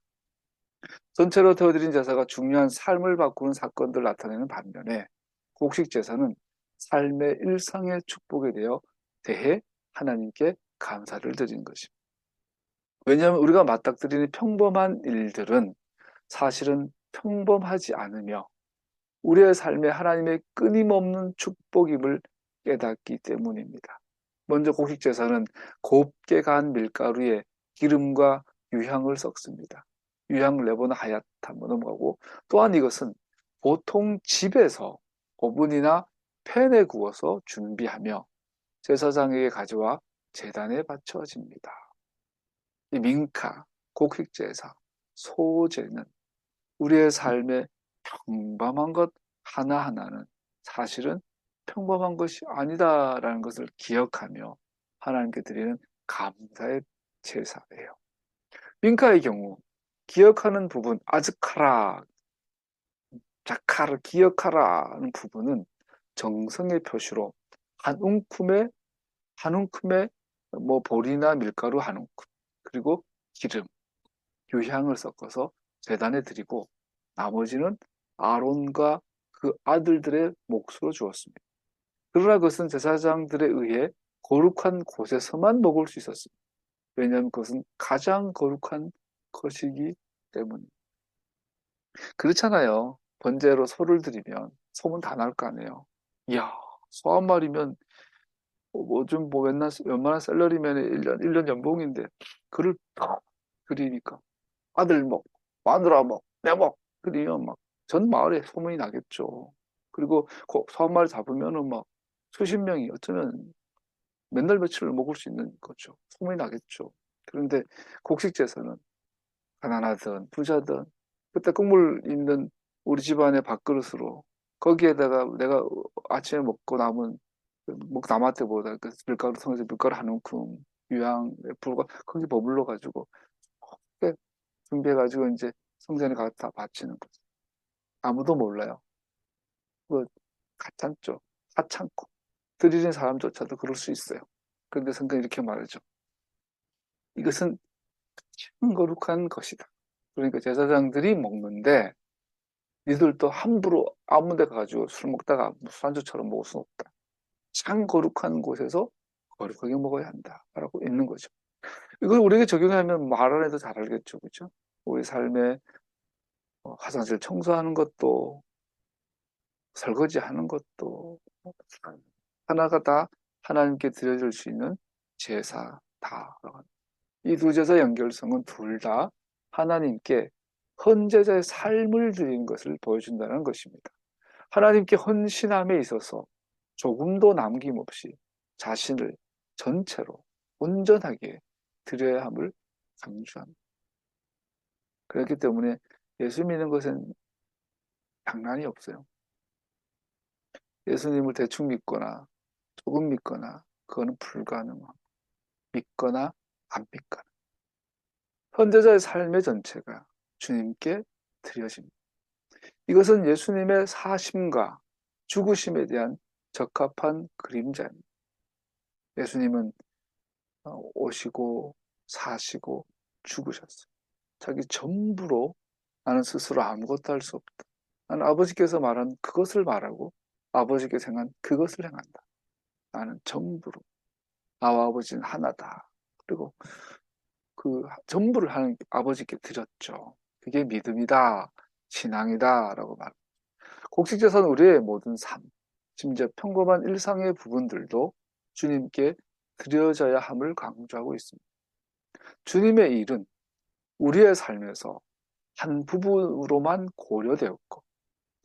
전체로 태워드린 제사가 중요한 삶을 바꾸는 사건들을 나타내는 반면에 곡식 제사는 삶의 일상의 축복에 대해 하나님께 감사를 드리는 것입니다. 왜냐하면 우리가 맞닥뜨리는 평범한 일들은 사실은 평범하지 않으며 우리의 삶에 하나님의 끊임없는 축복임을 깨닫기 때문입니다. 먼저 곡식 제사는 곱게 간 밀가루에 기름과 유향을 섞습니다. 유향을 내보는 하얗다 넘어가고 또한 이것은 보통 집에서 오븐이나 팬에 구워서 준비하며 제사장에게 가져와 제단에 바쳐집니다. 이 민카, 곡식 제사, 소제는 우리의 삶의 평범한 것 하나하나는 사실은 평범한 것이 아니다라는 것을 기억하며 하나님께 드리는 감사의 제사예요. 민카의 경우 기억하는 부분, 아즈카라, 자카를 기억하라는 부분은 정성의 표시로 한 움큼에 뭐 보리나 밀가루 한 움큼, 그리고 기름, 유향을 섞어서 제단에 드리고 나머지는 아론과 그 아들들의 몫으로 주었습니다. 그러나 그것은 제사장들에 의해 거룩한 곳에서만 먹을 수 있었습니다. 왜냐하면 그것은 가장 거룩한 것이기 때문에. 그렇잖아요. 번제로 소를 드리면 소문 다 날 거 아니에요. 이야, 소 한 마리면 뭐 웬만한 샐러리면 1년 연봉인데 그를 딱 드리니까 아들 먹, 마누라 먹, 내 먹, 그러면 막 전 마을에 소문이 나겠죠. 그리고 소 한 마리 잡으면은 막 수십 명이 어쩌면 맨날 며칠을 먹을 수 있는 거죠. 소문이 나겠죠. 그런데 곡식제사는 가난하든 부자든 그때 국물 있는 우리 집안의 밥그릇으로 거기에다가 내가 아침에 먹고 남은 먹 남았을 때보다 그 밀가루 통해서 밀가루 한 움큼 유향 불과 거기 버물러 가지고 준비해 가지고 이제 성전에 갖다 바치는 거죠. 아무도 몰라요. 그 가짜죠. 하찮고 드리는 사람조차도 그럴 수 있어요. 그런데 성경이 이렇게 말하죠. 이것은 참 거룩한 것이다. 그러니까 제사장들이 먹는데 니들도 함부로 아무 데 가가지고 술 먹다가 술안주처럼 먹을 수는 없다. 참 거룩한 곳에서 거룩하게 먹어야 한다. 라고 있는 거죠. 이걸 우리에게 적용하면 말 안 해도 잘 알겠죠. 그죠? 우리 삶에 화장실 청소하는 것도 설거지하는 것도 하나가 다 하나님께 드려질 수 있는 제사다. 이 두 제사 연결성은 둘 다 하나님께 헌제자의 삶을 드리는 것을 보여준다는 것입니다. 하나님께 헌신함에 있어서 조금도 남김없이 자신을 전체로 온전하게 드려야 함을 강조합니다. 그렇기 때문에 예수 믿는 것은 장난이 없어요. 예수님을 대충 믿거나 조금 믿거나 그거는 불가능합니다. 믿거나 안 믿거나. 현대자의 삶의 전체가 주님께 드려집니다. 이것은 예수님의 사심과 죽으심에 대한 적합한 그림자입니다. 예수님은 오시고 사시고 죽으셨어요. 자기 전부로 나는 스스로 아무것도 할 수 없다. 나는 아버지께서 말한 그것을 말하고 아버지께서 행한 그것을 행한다. 나는 전부로 나와 아버지는 하나다. 그리고 그 전부를 하는 아버지께 드렸죠. 그게 믿음이다, 신앙이다라고 말. 곡식제사는 우리의 모든 삶, 심지어 평범한 일상의 부분들도 주님께 드려져야 함을 강조하고 있습니다. 주님의 일은 우리의 삶에서 한 부분으로만 고려되었고,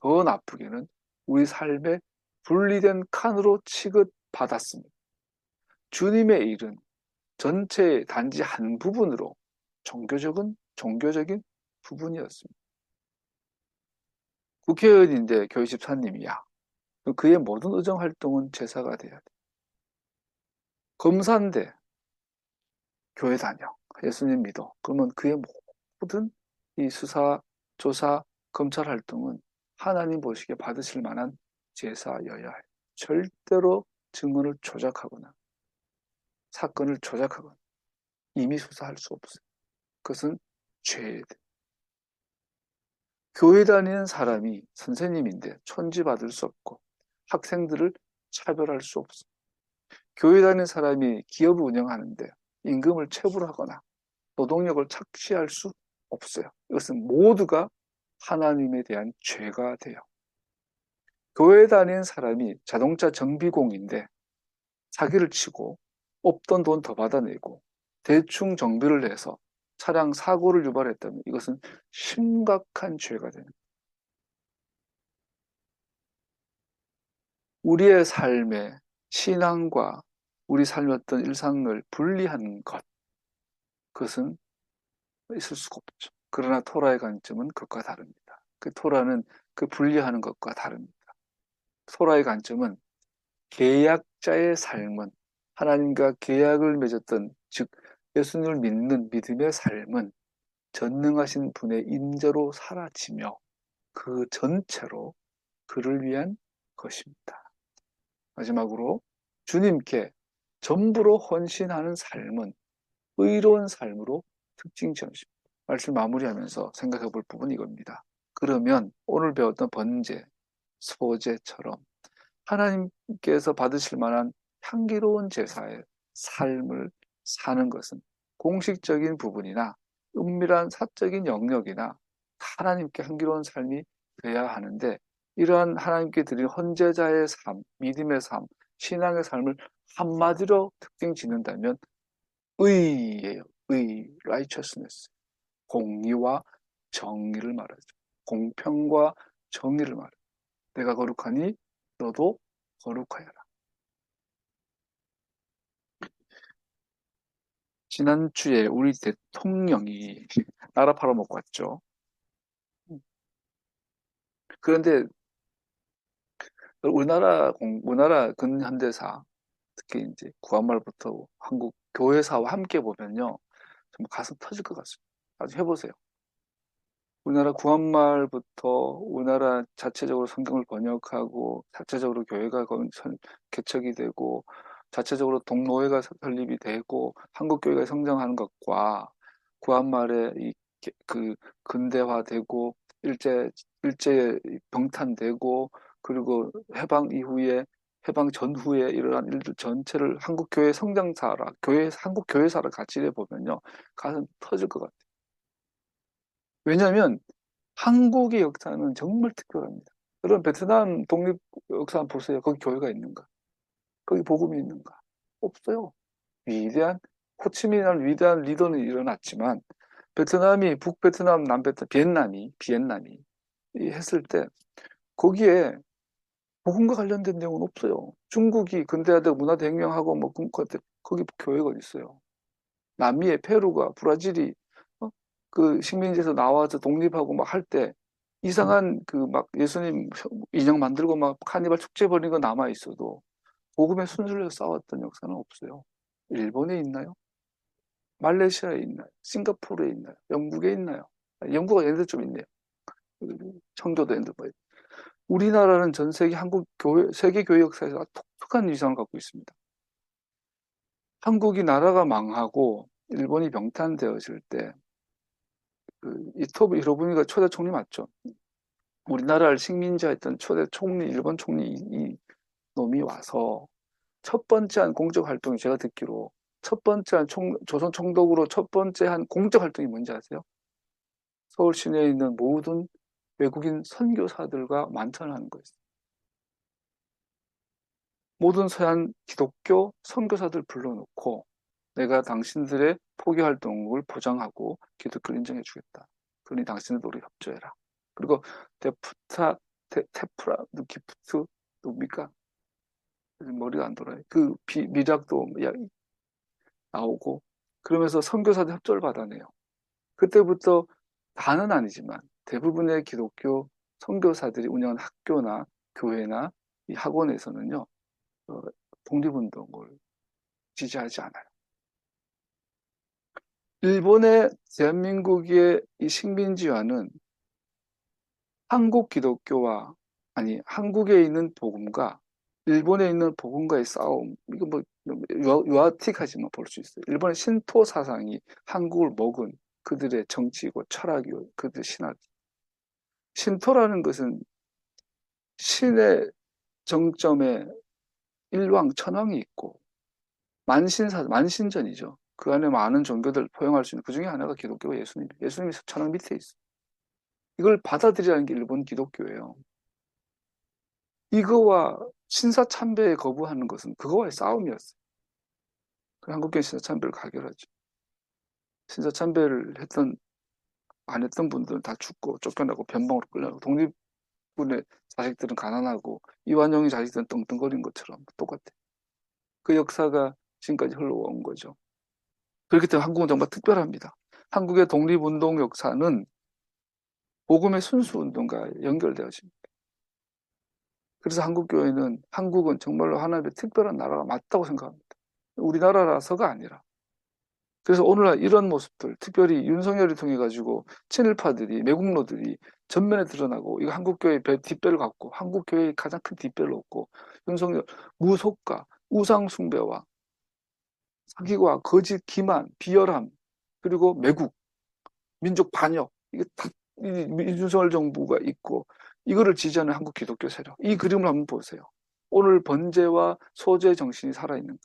더 나쁘게는 우리 삶의 분리된 칸으로 취급받았습니다. 주님의 일은 전체의 단지 한 부분으로 종교적인 부분이었습니다. 국회의원인데 교회 집사님이야. 그의 모든 의정 활동은 제사가 돼야 돼. 검사인데 교회 다녀. 예수님 믿어. 그러면 그의 모든 이 수사, 조사, 검찰 활동은 하나님 보시기에 받으실 만한 제사여야 해. 절대로 증언을 조작하거나 사건을 조작하거나 임의 수사할 수 없어요. 그것은 죄에 돼. 교회 다니는 사람이 선생님인데 천지받을 수 없고 학생들을 차별할 수 없어. 교회 다니는 사람이 기업을 운영하는데 임금을 체불하거나 노동력을 착취할 수 없어요. 이것은 모두가 하나님에 대한 죄가 돼요. 교회 다니는 사람이 자동차 정비공인데 사기를 치고 없던 돈 더 받아내고 대충 정비를 해서 차량 사고를 유발했다면 이것은 심각한 죄가 됩니다. 우리의 삶의 신앙과 우리 삶의 어떤 일상을 분리한 것, 그것은 있을 수가 없죠. 그러나 토라의 관점은 그것과 다릅니다. 그 토라는 그 분리하는 것과 다릅니다. 토라의 관점은 계약자의 삶은 하나님과 계약을 맺었던 즉 예수님을 믿는 믿음의 삶은 전능하신 분의 임재로 사라지며 그 전체로 그를 위한 것입니다. 마지막으로 주님께 전부로 헌신하는 삶은 의로운 삶으로 특징 지어집니다. 말씀 마무리하면서 생각해 볼 부분이 이겁니다. 그러면 오늘 배웠던 번제, 소제처럼 하나님께서 받으실 만한 향기로운 제사의 삶을 사는 것은 공식적인 부분이나 은밀한 사적인 영역이나 하나님께 향기로운 삶이 되어야 하는데, 이러한 하나님께 드린 헌제자의 삶, 믿음의 삶, 신앙의 삶을 한마디로 특징 짓는다면 의예요. 의, righteousness. 공의와 정의를 말하죠. 공평과 정의를 말해요. 내가 거룩하니 너도 거룩하여라. 지난주에 우리 대통령이 나라 팔아먹고 왔죠. 그런데 우리나라 근현대사, 특히 이제 구한말부터 한국 교회사와 함께 보면요, 정말 가슴 터질 것 같습니다. 아주 해보세요. 우리나라 구한말부터 우리나라 자체적으로 성경을 번역하고 자체적으로 교회가 개척이 되고 자체적으로 동노회가 설립이 되고 한국 교회가 성장하는 것과 구한말의 그 근대화되고 일제 병탄되고 그리고 해방 전후에 일어난 일들 전체를 한국 교회 성장사라 한국 교회사를 같이 해 보면요, 가슴 터질 것 같아요. 왜냐하면 한국의 역사는 정말 특별합니다. 여러분, 베트남 독립 역사 한번 보세요. 거기 교회가 있는가? 거기 복음이 있는가? 없어요. 위대한 호치민이라는 위대한 리더는 일어났지만 북베트남, 남베트남, 비엔남이 했을 때 거기에 복음과 관련된 내용은 없어요. 중국이 근대화되고 문화대혁명하고 뭐 거기 교회가 어디 있어요? 남미의 페루가 브라질이 그 식민지에서 나와서 독립하고 막 할 때 이상한 그 막 예수님 인형 만들고 막 카니발 축제 벌이는 거 남아 있어도 복음의 순수를 싸웠던 역사는 없어요. 일본에 있나요? 말레이시아에 있나요? 싱가포르에 있나요? 영국에 있나요? 영국은 얘네들 좀 있네요. 청교도 얘네들 뭐. 우리나라는 전 세계 세계 교회 역사에서 독특한 위상을 갖고 있습니다. 한국이 나라가 망하고 일본이 병탄되었을 때 이토부 히로부미가 초대 총리 맞죠? 우리나라를 식민지했던 초대 총리, 일본 총리 이 놈이 와서 첫 번째 한 공적 활동이, 제가 듣기로 첫 번째 한 조선 총독으로 첫 번째 한 공적 활동이 뭔지 아세요? 서울 시내에 있는 모든 외국인 선교사들과 만찬하는 거였어요. 모든 서양 기독교 선교사들 불러놓고 내가 당신들의 포교 활동을 보장하고 기독교를 인정해 주겠다. 그러니 당신들도 우리 협조해라. 그리고 테프라 기프트 누굽니까? 머리가 안 돌아요. 미작도 나오고 그러면서 선교사들 협조를 받아내요. 그때부터 다는 아니지만 대부분의 기독교 선교사들이 운영하는 학교나 교회나 이 학원에서는요, 독립운동을 지지하지 않아요. 일본의 대한민국의 이 식민지화는 한국 기독교와, 아니, 한국에 있는 복음과 일본에 있는 복음과의 싸움, 이거 뭐, 유아틱하지만 볼 수 있어요. 일본의 신토 사상이 한국을 먹은 그들의 정치고 철학이고 그들의 신학. 신토라는 것은 신의 정점에 일왕, 천왕이 있고, 만신전이죠. 그 안에 많은 종교들 포용할 수 있는 그 중에 하나가 기독교가 예수님이 천왕 밑에 있어요. 이걸 받아들이라는 게 일본 기독교예요. 이거와 신사참배에 거부하는 것은 그거와의 싸움이었어요. 그 한국계 신사참배를 가결하죠. 신사참배를 안 했던 분들은 다 죽고 쫓겨나고 변방으로 끌려가고, 독립군의 자식들은 가난하고 이완용의 자식들은 떵떵거린 것처럼 똑같아요. 그 역사가 지금까지 흘러온 거죠. 그렇기 때문에 한국은 정말 특별합니다. 한국의 독립운동 역사는 복음의 순수운동과 연결되어집니다. 그래서 한국은 정말로 하나님의 특별한 나라가 맞다고 생각합니다. 우리나라라서가 아니라. 그래서 오늘날 이런 모습들, 특별히 윤석열을 통해 가지고 친일파들이, 매국노들이 전면에 드러나고, 이거 한국교회의 뒷배를 갖고, 한국교회의 가장 큰 뒷배를 얻고, 윤석열 무속과 우상숭배와 사기와 거짓 기만, 비열함, 그리고 매국, 민족 반역, 이게 다 윤석열 정부가 있고 이거를 지지하는 한국 기독교 세력. 이 그림을 한번 보세요. 오늘 번제와 소제 정신이 살아있는 거.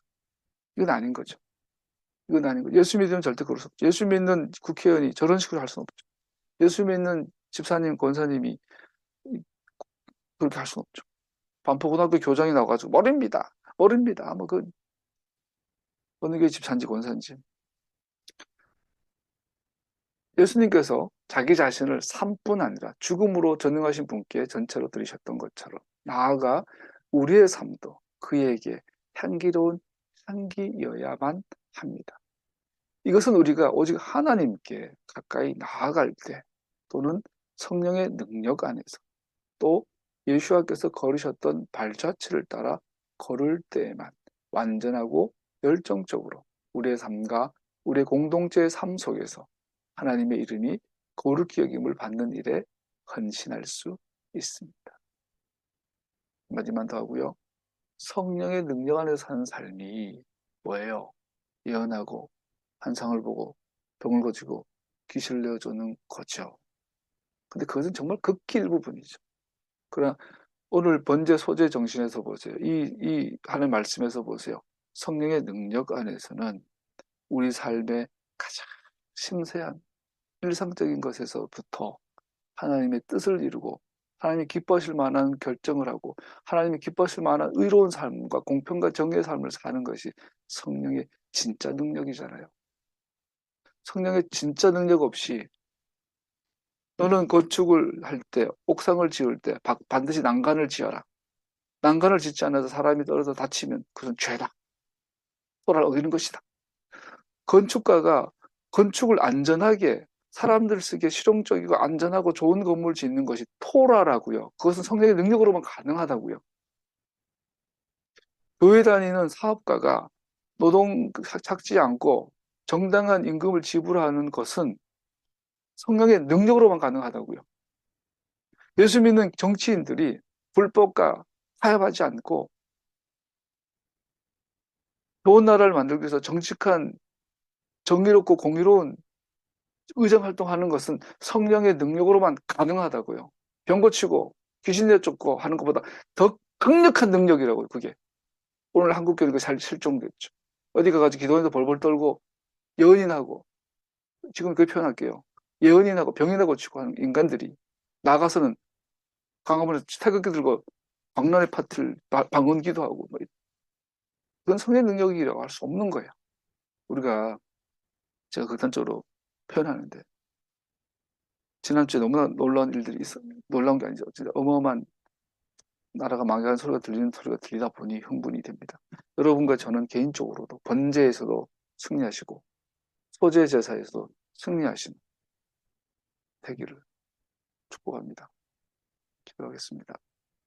이건 아닌 거죠. 이건 아닌 거죠. 예수 믿으면 절대 그럴 수 없죠. 예수 믿는 국회의원이 저런 식으로 할 수는 없죠. 예수 믿는 집사님, 권사님이 그렇게 할 수는 없죠. 반포고등학교 교장이 나와가지고 머리입니다. 머리입니다. 뭐 그 어느 게 집사인지 권사인지. 예수님께서 자기 자신을 삶뿐 아니라 죽음으로 전능하신 분께 전체로 드리셨던 것처럼 나아가 우리의 삶도 그에게 향기로운 향기여야만 합니다. 이것은 우리가 오직 하나님께 가까이 나아갈 때 또는 성령의 능력 안에서 또 예수와께서 걸으셨던 발자취를 따라 걸을 때에만 완전하고 열정적으로 우리의 삶과 우리의 공동체의 삶 속에서 하나님의 이름이 거룩히 여김을 받는 일에 헌신할 수 있습니다. 마지막 더 하고요. 성령의 능력 안에서 사는 삶이 뭐예요? 예언하고 환상을 보고 병을 고치고 귀신을 내어주는 거죠. 근데 그것은 정말 극히 일부분이죠. 그러나 오늘 번제 소제 정신에서 보세요. 이 하나님 말씀에서 보세요. 성령의 능력 안에서는 우리 삶의 가장 심세한 일상적인 것에서부터 하나님의 뜻을 이루고 하나님이 기뻐하실 만한 결정을 하고 하나님이 기뻐하실 만한 의로운 삶과 공평과 정의의 삶을 사는 것이 성령의 진짜 능력이잖아요. 성령의 진짜 능력 없이 너는 건축을 할 때, 옥상을 지을 때 반드시 난간을 지어라. 난간을 짓지 않아서 사람이 떨어져 다치면 그것은 죄다. 토라를 어기는 것이다. 건축가가 건축을 안전하게 사람들 쓰기에 실용적이고 안전하고 좋은 건물을 짓는 것이 토라라고요. 그것은 성령의 능력으로만 가능하다고요. 교회 다니는 사업가가 노동 착지 않고 정당한 임금을 지불하는 것은 성령의 능력으로만 가능하다고요. 예수 믿는 정치인들이 불법과 타협하지 않고 좋은 나라를 만들기 위해서 정직한 정의롭고 공의로운 의정 활동하는 것은 성령의 능력으로만 가능하다고요. 병 고치고 귀신 내쫓고 하는 것보다 더 강력한 능력이라고요. 그게 오늘 한국 교회가 실종됐죠. 어디 가가지고 기도원에서 벌벌 떨고 예언인하고 지금 그렇게 표현할게요. 예언인하고 병이나 고치고 하는 인간들이 나가서는 광화문에서 태극기 들고 광란의 파트를 방언기도 하고 뭐 그건 성의 능력이라고 할 수 없는 거예요. 우리가 제가 극단적으로 표현하는데 지난주에 너무나 놀라운 일들이 놀라운 게 아니죠. 진짜 어마어마한 나라가 망해가는 소리가 들리는 소리가 들리다 보니 흥분이 됩니다. 여러분과 저는 개인적으로도 번제에서도 승리하시고 소제 제사에서도 승리하신 되기를 축복합니다. 기도하겠습니다.